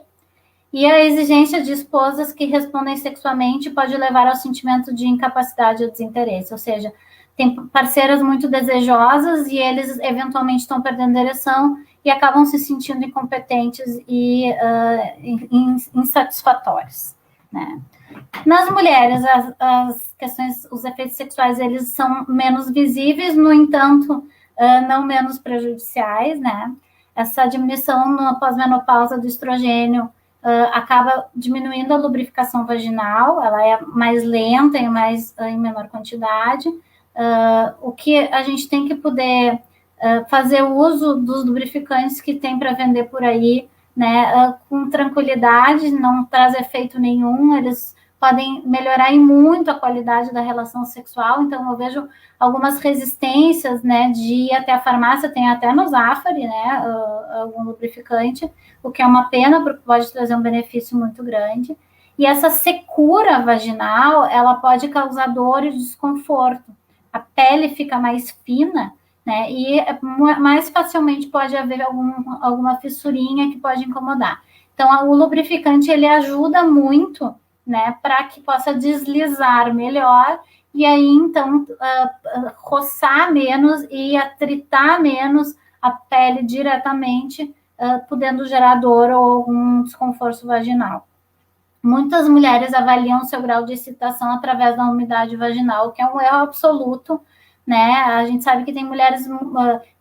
E a exigência de esposas que respondem sexualmente pode levar ao sentimento de incapacidade ou desinteresse, ou seja, tem parceiras muito desejosas e eles eventualmente estão perdendo a ereção e acabam se sentindo incompetentes e insatisfatórios, né? Nas mulheres, as questões, os efeitos sexuais, eles são menos visíveis, no entanto, não menos prejudiciais, né? Essa diminuição na pós-menopausa do estrogênio acaba diminuindo a lubrificação vaginal, ela é mais lenta e em menor quantidade. O que a gente tem que poder fazer uso dos lubrificantes que tem para vender por aí, né, com tranquilidade, não traz efeito nenhum, eles podem melhorar em muito a qualidade da relação sexual. Então, eu vejo algumas resistências, né, de ir até a farmácia, tem até no Zafari, né, algum lubrificante, o que é uma pena, porque pode trazer um benefício muito grande. E essa secura vaginal, ela pode causar dor e desconforto. A pele fica mais fina, né, e mais facilmente pode haver alguma fissurinha que pode incomodar. Então, o lubrificante, ele ajuda muito, né, para que possa deslizar melhor e aí, então, roçar menos e atritar menos a pele diretamente, podendo gerar dor ou algum desconforto vaginal. Muitas mulheres avaliam seu grau de excitação através da umidade vaginal, que é um erro absoluto, né? A gente sabe que tem mulheres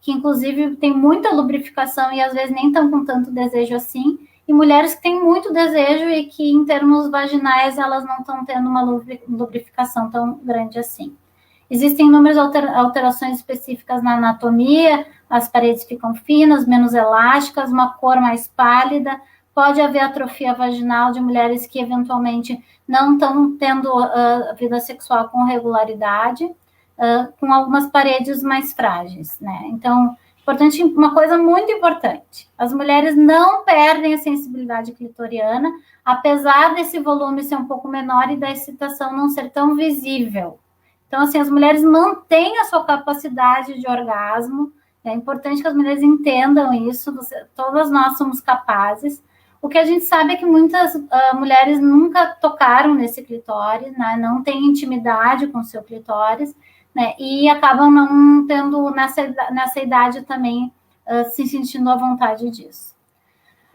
que, inclusive, tem muita lubrificação e, às vezes, nem estão com tanto desejo assim, e mulheres que têm muito desejo e que, em termos vaginais, elas não estão tendo uma lubrificação tão grande assim. Existem inúmeras alterações específicas na anatomia, as paredes ficam finas, menos elásticas, uma cor mais pálida, pode haver atrofia vaginal de mulheres que, eventualmente, não estão tendo vida sexual com regularidade, com algumas paredes mais frágeis, né? Então, importante, uma coisa muito importante, as mulheres não perdem a sensibilidade clitoriana, apesar desse volume ser um pouco menor e da excitação não ser tão visível. Então, assim, as mulheres mantêm a sua capacidade de orgasmo, é importante que as mulheres entendam isso, todas nós somos capazes. O que a gente sabe é que muitas mulheres nunca tocaram nesse clitóris, né, não têm intimidade com o seu clitóris, né, e acabam não tendo, nessa idade também, se sentindo à vontade disso.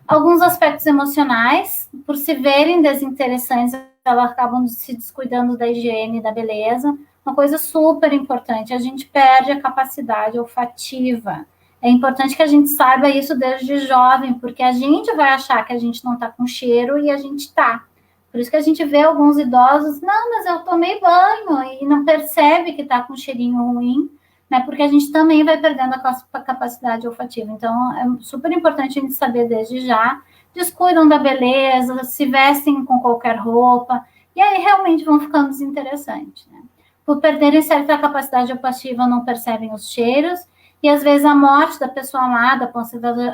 Alguns aspectos emocionais, por se verem desinteressantes, elas acabam se descuidando da higiene e da beleza. Uma coisa super importante, a gente perde a capacidade olfativa. É importante que a gente saiba isso desde jovem, porque a gente vai achar que a gente não está com cheiro e a gente está. Por isso que a gente vê alguns idosos, não, mas eu tomei banho, e não percebe que está com um cheirinho ruim, né? Porque a gente também vai perdendo a capacidade olfativa. Então, é super importante a gente saber desde já. Descuidam da beleza, se vestem com qualquer roupa, e aí realmente vão ficando desinteressantes, né? Por perderem certa capacidade olfativa, não percebem os cheiros, e às vezes a morte da pessoa amada,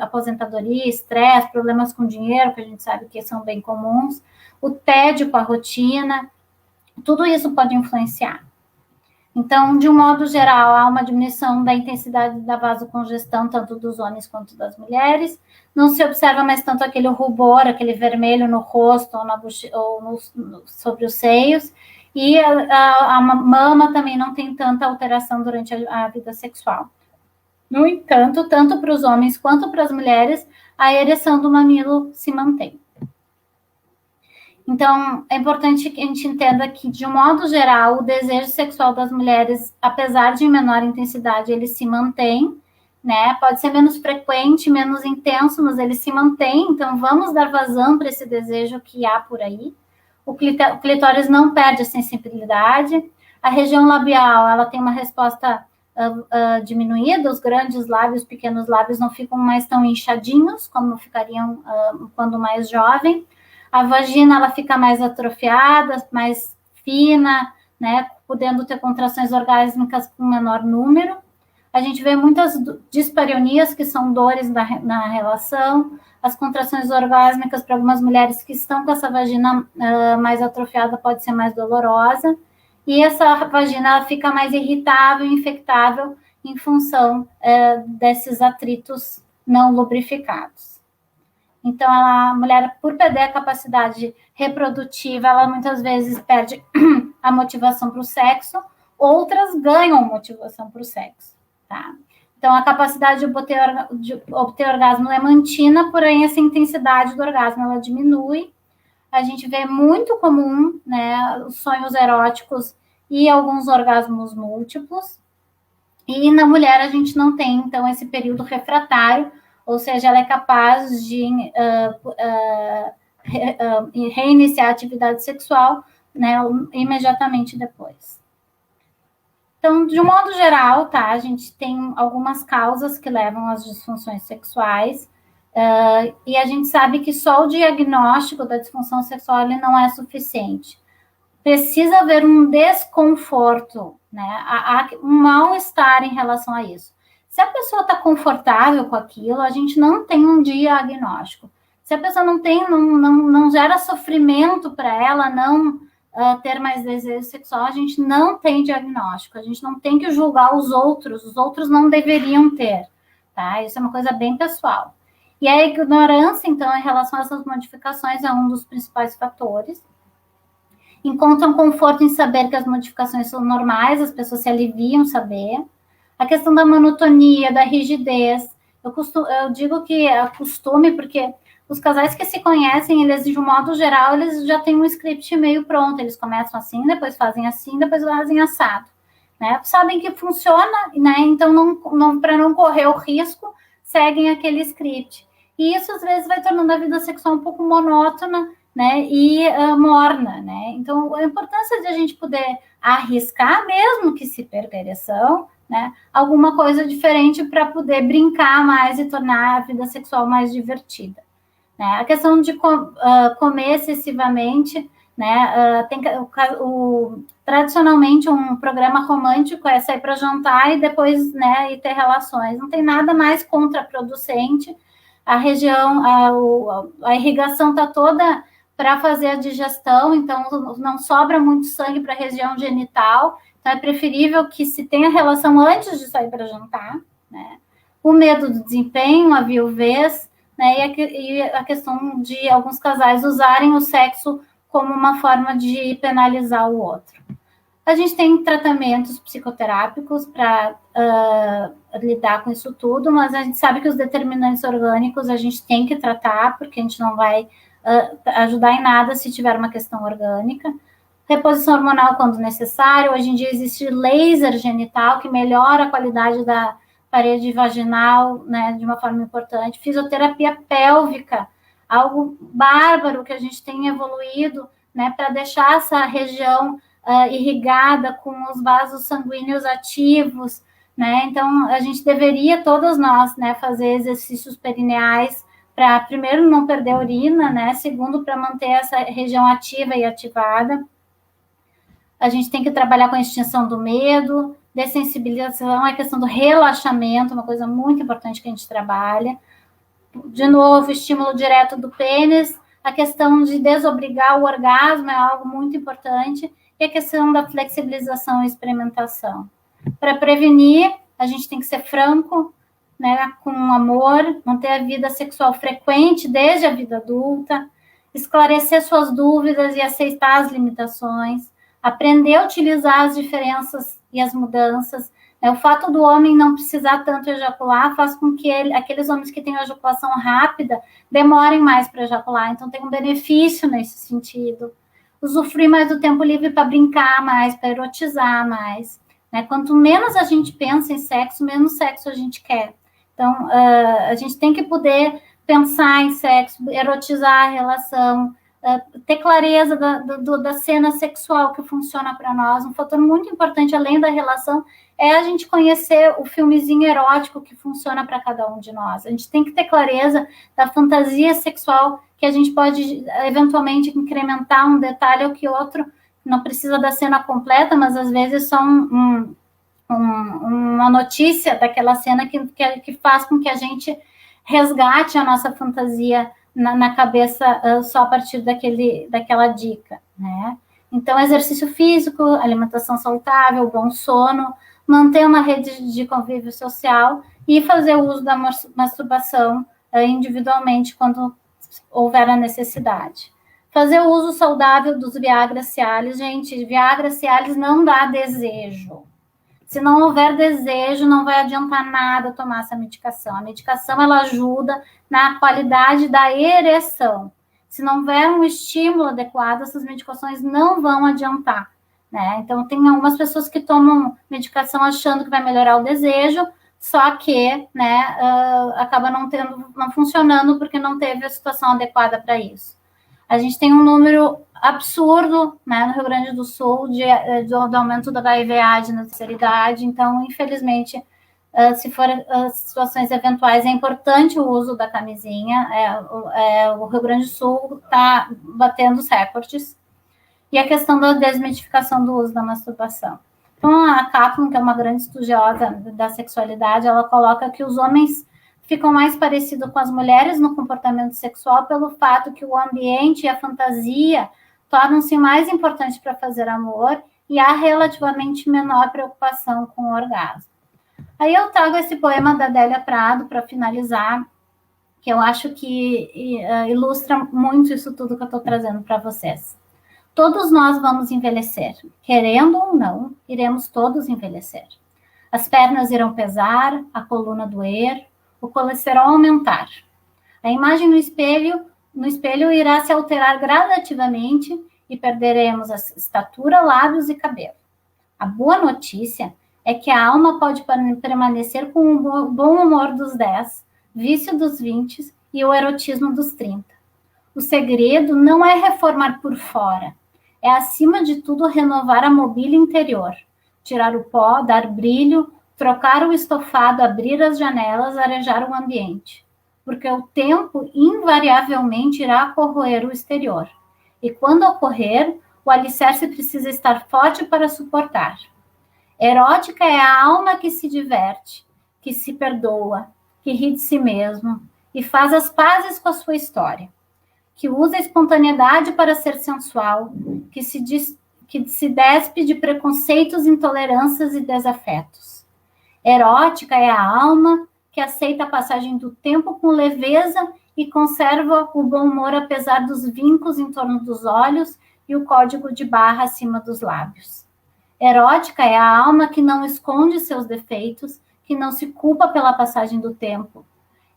aposentadoria, estresse, problemas com dinheiro, que a gente sabe que são bem comuns, o tédio com a rotina, tudo isso pode influenciar. Então, de um modo geral, há uma diminuição da intensidade da vasocongestão, tanto dos homens quanto das mulheres. Não se observa mais tanto aquele rubor, aquele vermelho no rosto ou sobre os seios. E a mama também não tem tanta alteração durante a vida sexual. No entanto, tanto para os homens quanto para as mulheres, a ereção do mamilo se mantém. Então, é importante que a gente entenda que, de um modo geral, o desejo sexual das mulheres, apesar de menor intensidade, ele se mantém, né? Pode ser menos frequente, menos intenso, mas ele se mantém. Então, vamos dar vazão para esse desejo que há por aí. O clitóris não perde a sensibilidade. A região labial, ela tem uma resposta diminuída. Os grandes lábios, os pequenos lábios não ficam mais tão inchadinhos como ficariam quando mais jovem. A vagina, ela fica mais atrofiada, mais fina, né, podendo ter contrações orgásmicas com menor número. A gente vê muitas dispareonias, que são dores na relação. As contrações orgásmicas, para algumas mulheres que estão com essa vagina mais atrofiada, pode ser mais dolorosa. E essa vagina fica mais irritável, infectável, em função desses atritos não lubrificados. Então, a mulher, por perder a capacidade reprodutiva, ela muitas vezes perde a motivação para o sexo, outras ganham motivação para o sexo, tá? Então, a capacidade de obter orgasmo é mantida, porém, essa intensidade do orgasmo, ela diminui. A gente vê muito comum, né, os sonhos eróticos e alguns orgasmos múltiplos. E na mulher, a gente não tem, então, esse período refratário, ou seja, ela é capaz de reiniciar a atividade sexual, né, imediatamente depois. Então, de um modo geral, tá, a gente tem algumas causas que levam às disfunções sexuais, e a gente sabe que só o diagnóstico da disfunção sexual ele não é suficiente. Precisa haver um desconforto, né, um mal-estar em relação a isso. Se a pessoa está confortável com aquilo, a gente não tem um diagnóstico. Se a pessoa não gera sofrimento para ela não ter mais desejo sexual, a gente não tem diagnóstico. A gente não tem que julgar os outros não deveriam ter, tá? Isso é uma coisa bem pessoal. E a ignorância, então, em relação a essas modificações é um dos principais fatores. Encontram conforto em saber que as modificações são normais, as pessoas se aliviam saber. A questão da monotonia, da rigidez. Eu digo que é costume, porque os casais que se conhecem, eles, de um modo geral, eles já têm um script meio pronto. Eles começam assim, depois fazem assim, depois fazem assado. Né? Sabem que funciona, né? Então, para não correr o risco, seguem aquele script. E isso, às vezes, vai tornando a vida sexual um pouco monótona, né? E morna, né? Então, a importância de a gente poder arriscar, mesmo que se perca a ereção, né, alguma coisa diferente para poder brincar mais e tornar a vida sexual mais divertida. Né? A questão de comer excessivamente, né, tradicionalmente um programa romântico é sair para jantar e depois, né, e ter relações. Não tem nada mais contraproducente. A região, a irrigação está toda para fazer a digestão, então não sobra muito sangue para a região genital. Então, é preferível que se tenha relação antes de sair para jantar, né? O medo do desempenho, a viuvez, né? E a questão de alguns casais usarem o sexo como uma forma de penalizar o outro. A gente tem tratamentos psicoterápicos para lidar com isso tudo, mas a gente sabe que os determinantes orgânicos a gente tem que tratar, porque a gente não vai ajudar em nada se tiver uma questão orgânica. Reposição hormonal quando necessário. Hoje em dia existe laser genital que melhora a qualidade da parede vaginal, né, de uma forma importante. Fisioterapia pélvica, algo bárbaro que a gente tem evoluído, né, para deixar essa região irrigada com os vasos sanguíneos ativos, né? Então a gente deveria, todas nós, né, fazer exercícios perineais para, primeiro, não perder a urina, né? Segundo, para manter essa região ativa e ativada. A gente tem que trabalhar com a extinção do medo, dessensibilização, a questão do relaxamento, uma coisa muito importante que a gente trabalha. De novo, estímulo direto do pênis, a questão de desobrigar o orgasmo é algo muito importante. e a questão da flexibilização e experimentação. Para prevenir, a gente tem que ser franco, né, com amor, manter a vida sexual frequente desde a vida adulta, esclarecer suas dúvidas e aceitar as limitações, aprender a utilizar as diferenças e as mudanças. O fato do homem não precisar tanto ejacular faz com que aqueles homens que têm ejaculação rápida demorem mais para ejacular, então tem um benefício nesse sentido. Usufruir mais do tempo livre para brincar mais, para erotizar mais. Né? Quanto menos a gente pensa em sexo, menos sexo a gente quer. Então, a gente tem que poder pensar em sexo, erotizar a relação, ter clareza da cena sexual que funciona para nós. Um fator muito importante, além da relação, é a gente conhecer o filmezinho erótico que funciona para cada um de nós. A gente tem que ter clareza da fantasia sexual, que a gente pode, eventualmente, incrementar um detalhe ou que outro, não precisa da cena completa, mas às vezes só uma notícia daquela cena que faz com que a gente resgate a nossa fantasia na cabeça só a partir daquela dica, né? Então, exercício físico, alimentação saudável, bom sono, manter uma rede de convívio social e fazer uso da masturbação individualmente quando houver a necessidade. Fazer o uso saudável dos Viagra Cialis. Gente, Viagra Cialis não dá desejo. Se não houver desejo, não vai adiantar nada tomar essa medicação. A medicação, ela ajuda na qualidade da ereção. Se não houver um estímulo adequado, essas medicações não vão adiantar, né? Então, tem algumas pessoas que tomam medicação achando que vai melhorar o desejo, só que, né, acaba não funcionando porque não teve a situação adequada para isso. A gente tem um número absurdo, né, no Rio Grande do Sul do aumento do HIV/AIDS na terceira idade. Então, infelizmente, se for situações eventuais, é importante o uso da camisinha. O Rio Grande do Sul está batendo os recordes. E a questão da desmitificação do uso da masturbação. Então, a Kaplan, que é uma grande estudiosa da sexualidade, ela coloca que os homens ficam mais parecidos com as mulheres no comportamento sexual pelo fato que o ambiente e a fantasia tornam-se mais importantes para fazer amor e há relativamente menor preocupação com o orgasmo. Aí eu trago esse poema da Adélia Prado para finalizar, que eu acho que ilustra muito isso tudo que eu estou trazendo para vocês. Todos nós vamos envelhecer. Querendo ou não, iremos todos envelhecer. As pernas irão pesar, a coluna doer, o colesterol aumentar. A imagem no espelho irá se alterar gradativamente e perderemos a estatura, lábios e cabelo. A boa notícia é que a alma pode permanecer com o bom humor dos 10, vício dos 20 e o erotismo dos 30. O segredo não é reformar por fora, é, acima de tudo, renovar a mobília interior, tirar o pó, dar brilho, trocar o estofado, abrir as janelas, arejar o ambiente. Porque o tempo invariavelmente irá corroer o exterior. E quando ocorrer, o alicerce precisa estar forte para suportar. Erótica é a alma que se diverte, que se perdoa, que ri de si mesmo e faz as pazes com a sua história, que usa a espontaneidade para ser sensual, que se despe de preconceitos, intolerâncias e desafetos. Erótica é a alma que aceita a passagem do tempo com leveza e conserva o bom humor apesar dos vincos em torno dos olhos e o código de barra acima dos lábios. Erótica é a alma que não esconde seus defeitos, que não se culpa pela passagem do tempo.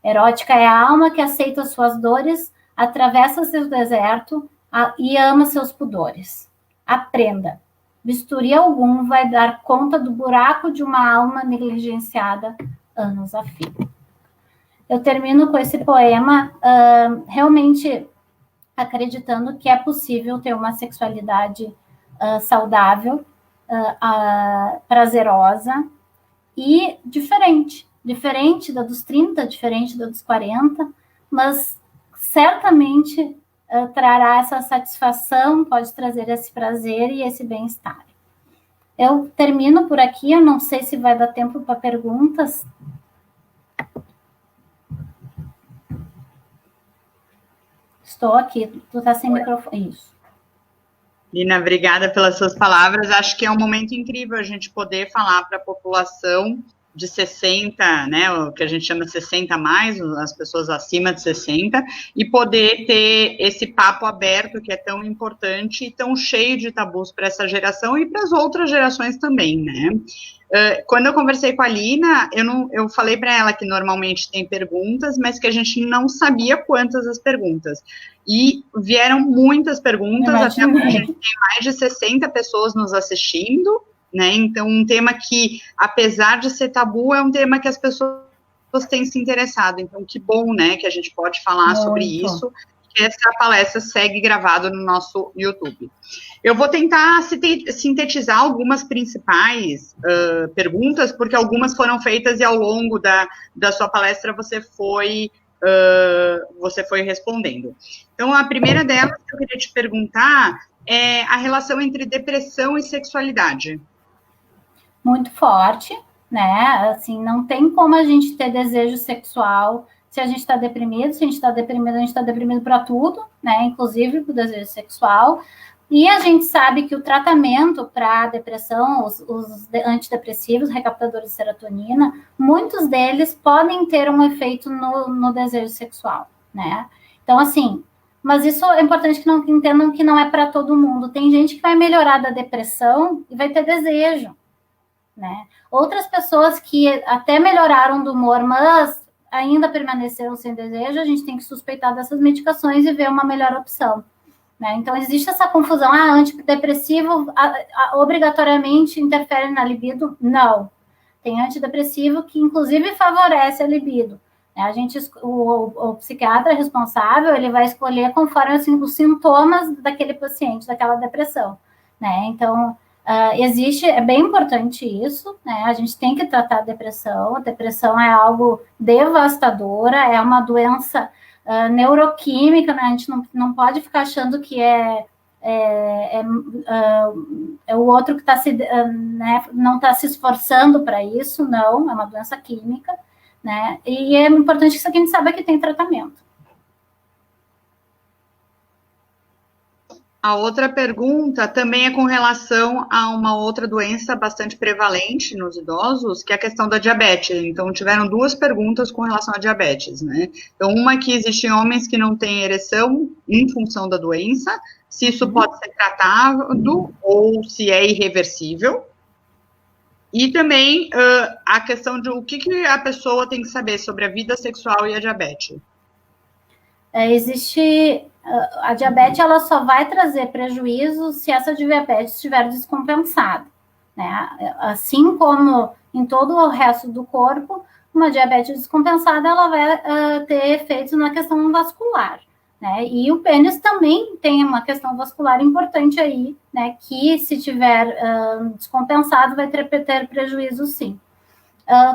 Erótica é a alma que aceita suas dores, atravessa seu deserto e ama seus pudores. Aprenda. Bisturi algum vai dar conta do buraco de uma alma negligenciada anos a fio. Eu termino com esse poema realmente acreditando que é possível ter uma sexualidade saudável, prazerosa e diferente da dos 30, diferente da dos 40, mas certamente trará essa satisfação, pode trazer esse prazer e esse bem-estar. Eu termino por aqui, eu não sei se vai dar tempo para perguntas. Estou aqui, tu está sem microfone. Isso. Lina, obrigada pelas suas palavras. Acho que é um momento incrível a gente poder falar para a população de 60, né, o que a gente chama de 60 mais, as pessoas acima de 60, e poder ter esse papo aberto que é tão importante e tão cheio de tabus para essa geração e para as outras gerações também, né? Quando eu conversei com a Lina, eu falei para ela que normalmente tem perguntas, mas que a gente não sabia quantas as perguntas. E vieram muitas perguntas, até porque a gente tem mais de 60 pessoas nos assistindo, né? Então, um tema que, apesar de ser tabu, é um tema que as pessoas têm se interessado. Então, que bom, né, que a gente pode falar sobre isso, que essa palestra segue gravada no nosso YouTube. Eu vou tentar sintetizar algumas principais perguntas, porque algumas foram feitas e ao longo da sua palestra você foi respondendo. Então, a primeira delas que eu queria te perguntar é a relação entre depressão e sexualidade. Muito forte, né? Assim, não tem como a gente ter desejo sexual se a gente está deprimido. Se a gente está deprimido, a gente está deprimido para tudo, né? Inclusive para o desejo sexual. E a gente sabe que o tratamento para a depressão, os antidepressivos, recaptadores de serotonina, muitos deles podem ter um efeito no desejo sexual, né? Então, assim, mas isso é importante que não entendam que não é para todo mundo. Tem gente que vai melhorar da depressão e vai ter desejo, né? Outras pessoas que até melhoraram do humor, mas ainda permaneceram sem desejo, a gente tem que suspeitar dessas medicações e ver uma melhor opção, né? Então, existe essa confusão, antidepressivo obrigatoriamente interfere na libido? Não. Tem antidepressivo que, inclusive, favorece a libido. O psiquiatra responsável, ele vai escolher conforme assim, os sintomas daquele paciente, daquela depressão, né? Então, é bem importante isso, né? A gente tem que tratar a depressão é algo devastadora, é uma doença neuroquímica, né? A gente não pode ficar achando que é o outro que né, não está se esforçando para isso, não, é uma doença química, né? E é importante que a gente saiba que tem tratamento. A outra pergunta também é com relação a uma outra doença bastante prevalente nos idosos, que é a questão da diabetes. Então, tiveram duas perguntas com relação à diabetes, né? Então, uma que existem homens que não têm ereção em função da doença, se isso pode ser tratado ou se é irreversível. E também a questão de o que a pessoa tem que saber sobre a vida sexual e a diabetes. A diabetes, ela só vai trazer prejuízo se essa diabetes estiver descompensada, né? Assim como em todo o resto do corpo, uma diabetes descompensada, ela vai ter efeitos na questão vascular, né? E o pênis também tem uma questão vascular importante aí, né? Que se tiver descompensado, vai ter prejuízo sim.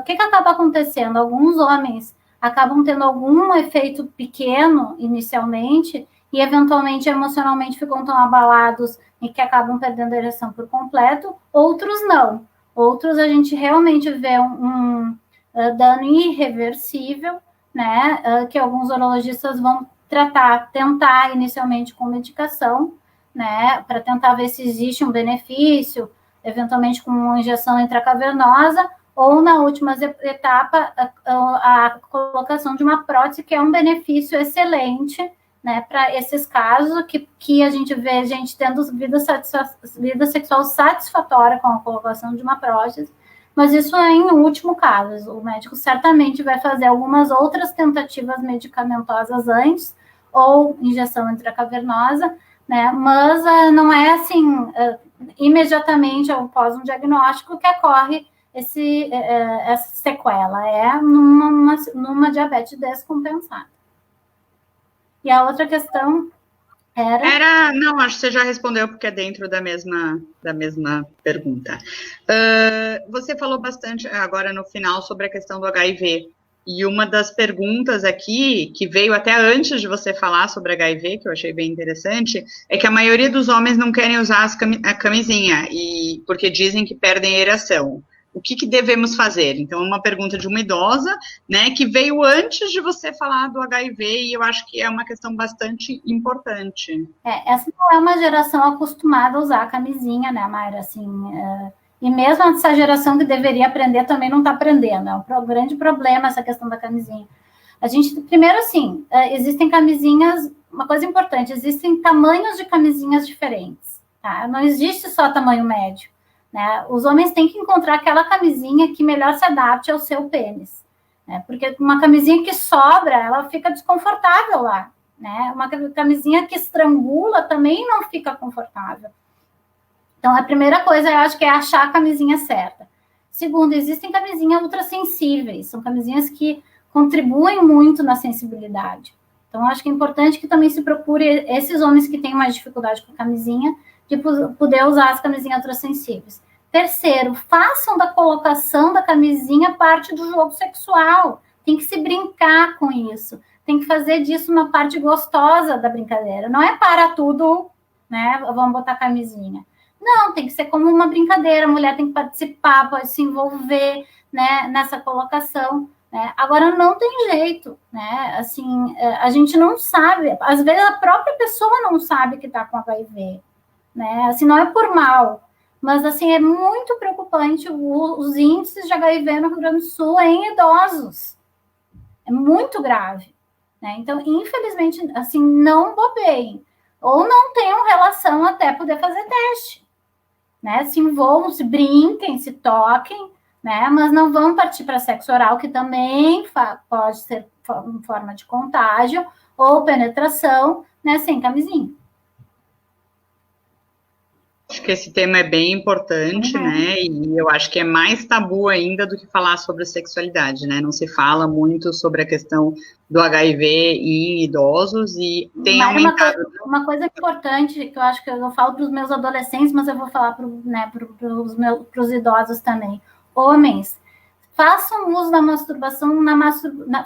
O que acaba acontecendo? Alguns homens acabam tendo algum efeito pequeno inicialmente e eventualmente emocionalmente ficam tão abalados e que acabam perdendo a ereção por completo, outros não. Outros a gente realmente vê um dano irreversível, né, que alguns urologistas vão tentar inicialmente com medicação, né, para tentar ver se existe um benefício, eventualmente com uma injeção intracavernosa, ou na última etapa, a colocação de uma prótese, que é um benefício excelente, né, para esses casos que a gente vê gente tendo vida sexual satisfatória com a colocação de uma prótese, mas isso é em último caso. O médico certamente vai fazer algumas outras tentativas medicamentosas antes, ou injeção intracavernosa, né, mas não é assim, imediatamente após um diagnóstico que ocorre essa sequela, é numa diabetes descompensada. E a outra questão não, acho que você já respondeu, porque é dentro da mesma pergunta. Você falou bastante agora no final sobre a questão do HIV, e uma das perguntas aqui, que veio até antes de você falar sobre HIV, que eu achei bem interessante, é que a maioria dos homens não querem usar a camisinha, porque dizem que perdem ereção. o que devemos fazer? Então, uma pergunta de uma idosa, né, que veio antes de você falar do HIV, e eu acho que é uma questão bastante importante. Essa não é uma geração acostumada a usar a camisinha, né, Mayra? Assim, e mesmo essa geração que deveria aprender também não está aprendendo. É um grande problema essa questão da camisinha. A gente, primeiro, assim, existem camisinhas, uma coisa importante, existem tamanhos de camisinhas diferentes, tá? Não existe só tamanho médio, né? Os homens têm que encontrar aquela camisinha que melhor se adapte ao seu pênis, né? Porque uma camisinha que sobra, ela fica desconfortável lá, né? Uma camisinha que estrangula também não fica confortável. Então, a primeira coisa, eu acho que é achar a camisinha certa. Segundo, existem camisinhas ultrassensíveis, são camisinhas que contribuem muito na sensibilidade. Então, acho que é importante que também se procure esses homens que têm mais dificuldade com a camisinha, de poder usar as camisinhas ultrassensíveis. Terceiro, façam da colocação da camisinha parte do jogo sexual. Tem que se brincar com isso. Tem que fazer disso uma parte gostosa da brincadeira. Não é para tudo, né? Vamos botar camisinha. Não, tem que ser como uma brincadeira. A mulher tem que participar, pode se envolver, né, nessa colocação. Agora, não tem jeito, né? Assim, a gente não sabe. Às vezes, a própria pessoa não sabe que está com HIV, né? Assim, não é por mal, mas, assim, é muito preocupante os índices de HIV no Rio Grande do Sul em idosos. É muito grave, né? Então, infelizmente, assim, não bobeiem. Ou não tenham relação até poder fazer teste, né? Se envolvam, se brinquem, se toquem, né? Mas não vão partir para sexo oral, que também pode ser forma de contágio, ou penetração, né, sem camisinha. Acho que esse tema é bem importante, né? E eu acho que é mais tabu ainda do que falar sobre sexualidade, né? Não se fala muito sobre a questão do HIV em idosos e tem aumentado. Uma coisa importante que eu acho que eu falo para os meus adolescentes, mas eu vou falar para os idosos também. Homens, façam uso da masturbação,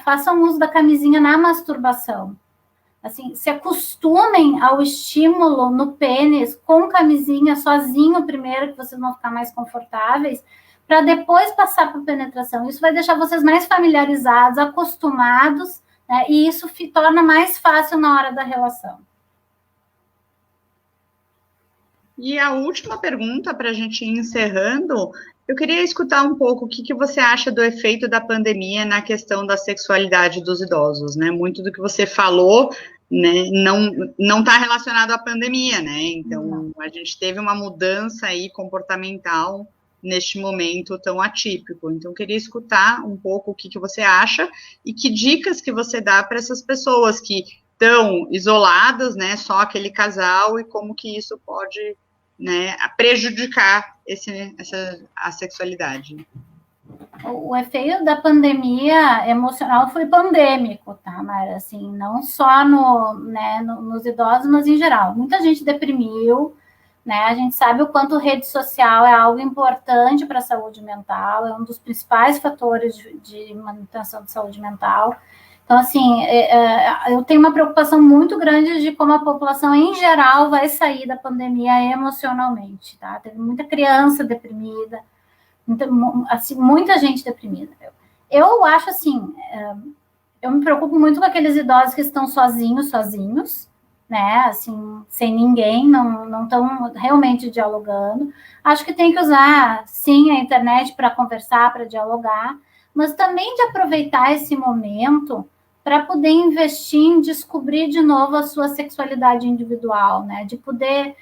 façam uso da camisinha na masturbação. Assim, se acostumem ao estímulo no pênis com camisinha sozinho primeiro, que vocês vão ficar mais confortáveis, para depois passar para a penetração. Isso vai deixar vocês mais familiarizados, acostumados, né, e isso torna mais fácil na hora da relação. E a última pergunta, para a gente ir encerrando, eu queria escutar um pouco o que você acha do efeito da pandemia na questão da sexualidade dos idosos, né? Muito do que você falou, né, não está relacionado à pandemia, né? Então, a gente teve uma mudança aí comportamental neste momento tão atípico. Então, eu queria escutar um pouco o que você acha e que dicas que você dá para essas pessoas que estão isoladas, né? Só aquele casal, e como que isso pode, né, prejudicar a sexualidade. O efeito da pandemia emocional foi pandêmico, tá, Mara? Assim, não só nos idosos, mas em geral. Muita gente deprimiu, né? A gente sabe o quanto rede social é algo importante para a saúde mental, é um dos principais fatores de manutenção de saúde mental. Então, assim, eu tenho uma preocupação muito grande de como a população, em geral, vai sair da pandemia emocionalmente, tá? Teve muita criança deprimida, muita gente deprimida. Eu acho, assim, eu me preocupo muito com aqueles idosos que estão sozinhos, né? Assim, sem ninguém, não estão realmente dialogando. Acho que tem que usar, sim, a internet para conversar, para dialogar, mas também de aproveitar esse momento para poder investir em descobrir de novo a sua sexualidade individual, né? De poder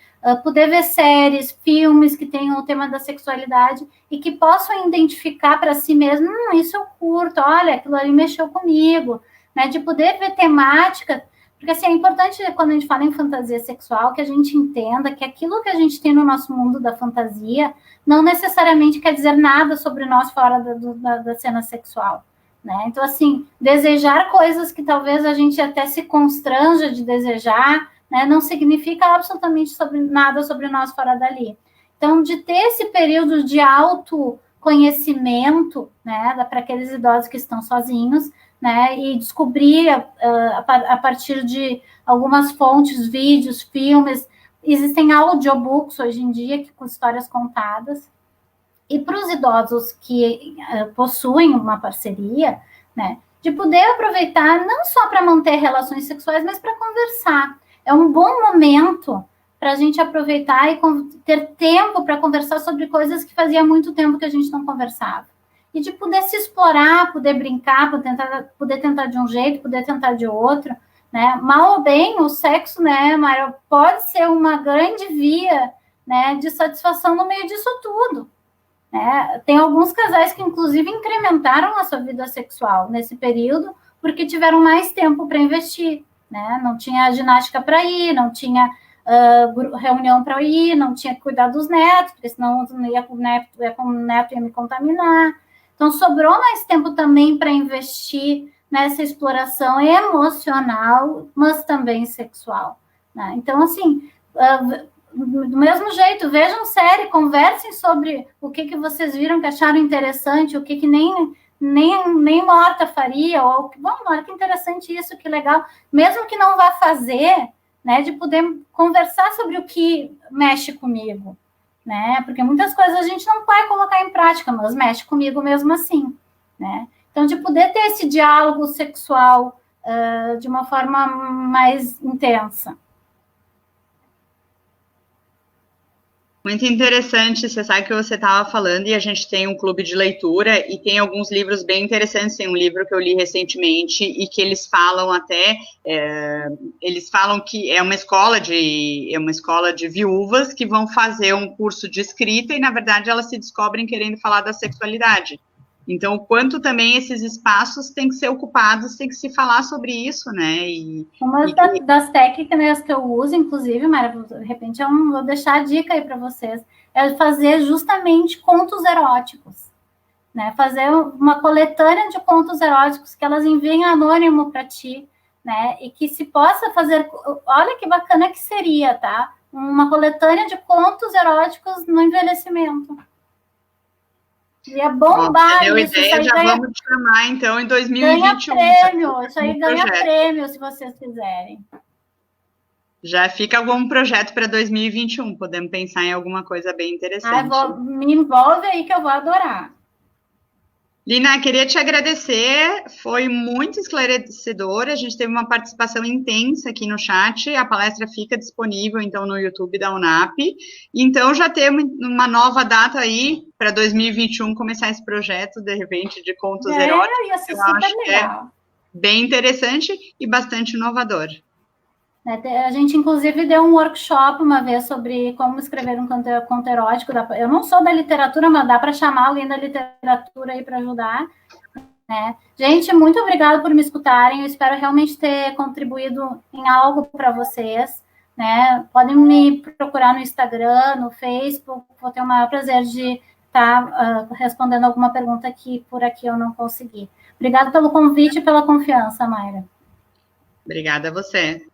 ver séries, filmes que tenham o tema da sexualidade e que possam identificar para si mesmo, isso eu curto, olha, aquilo ali mexeu comigo, né? De poder ver temática, porque assim, é importante quando a gente fala em fantasia sexual que a gente entenda que aquilo que a gente tem no nosso mundo da fantasia não necessariamente quer dizer nada sobre nós fora da cena sexual. Né? Então, assim, desejar coisas que talvez a gente até se constranja de desejar, né, não significa absolutamente nada sobre nós fora dali. Então, de ter esse período de autoconhecimento, né, para aqueles idosos que estão sozinhos, né, e descobrir a partir de algumas fontes, vídeos, filmes, existem audiobooks hoje em dia com histórias contadas, E para os idosos que possuem uma parceria, né, de poder aproveitar não só para manter relações sexuais, mas para conversar. É um bom momento para a gente aproveitar e ter tempo para conversar sobre coisas que fazia muito tempo que a gente não conversava. E de poder se explorar, poder brincar, poder tentar de um jeito, poder tentar de outro, né? Mal ou bem, o sexo, né, Mayra, pode ser uma grande via, né, de satisfação no meio disso tudo. Né? Tem alguns casais que, inclusive, incrementaram a sua vida sexual nesse período porque tiveram mais tempo para investir. Né? Não tinha ginástica para ir, não tinha reunião para ir, não tinha que cuidar dos netos, porque senão o neto ia me contaminar. Então, sobrou mais tempo também para investir nessa exploração emocional, mas também sexual. Né? Então, assim, do mesmo jeito, vejam série, conversem sobre o que vocês viram que acharam interessante, o que nem morta faria, ou bom, olha que interessante isso, que legal, mesmo que não vá fazer, né, de poder conversar sobre o que mexe comigo, né, porque muitas coisas a gente não vai colocar em prática, mas mexe comigo mesmo assim, né, então de poder ter esse diálogo sexual de uma forma mais intensa. Muito interessante, você sabe que você estava falando, e a gente tem um clube de leitura, e tem alguns livros bem interessantes, tem um livro que eu li recentemente, e que eles falam até, eles falam que é uma escola de viúvas que vão fazer um curso de escrita, e na verdade elas se descobrem querendo falar da sexualidade. Então, o quanto também esses espaços têm que ser ocupados, tem que se falar sobre isso, né? Uma das técnicas que eu uso, inclusive, Mara, de repente vou deixar a dica aí para vocês, é fazer justamente contos eróticos. Né? Fazer uma coletânea de contos eróticos que elas enviem anônimo para ti, né? E que se possa fazer, olha que bacana que seria, tá? Uma coletânea de contos eróticos no envelhecimento. Ia bombar isso. Ideia, já ganha, vamos te chamar, então, em 2021. Ganha prêmio, isso aí ganha prêmio, se vocês fizerem. Já fica algum projeto para 2021, podemos pensar em alguma coisa bem interessante. Me envolve aí que eu vou adorar. Lina, queria te agradecer, foi muito esclarecedor, a gente teve uma participação intensa aqui no chat, a palestra fica disponível, então, no YouTube da UNAP, então já temos uma nova data aí para 2021 começar esse projeto, de repente, de contos eróticos. Ia ser super legal. Bem interessante e bastante inovador. A gente, inclusive, deu um workshop uma vez sobre como escrever um conto erótico. Eu não sou da literatura, mas dá para chamar alguém da literatura aí para ajudar. Né? Gente, muito obrigada por me escutarem. Eu espero realmente ter contribuído em algo para vocês. Né? Podem me procurar no Instagram, no Facebook. Vou ter o maior prazer de estar respondendo alguma pergunta que por aqui eu não consegui. Obrigada pelo convite e pela confiança, Mayra. Obrigada a você.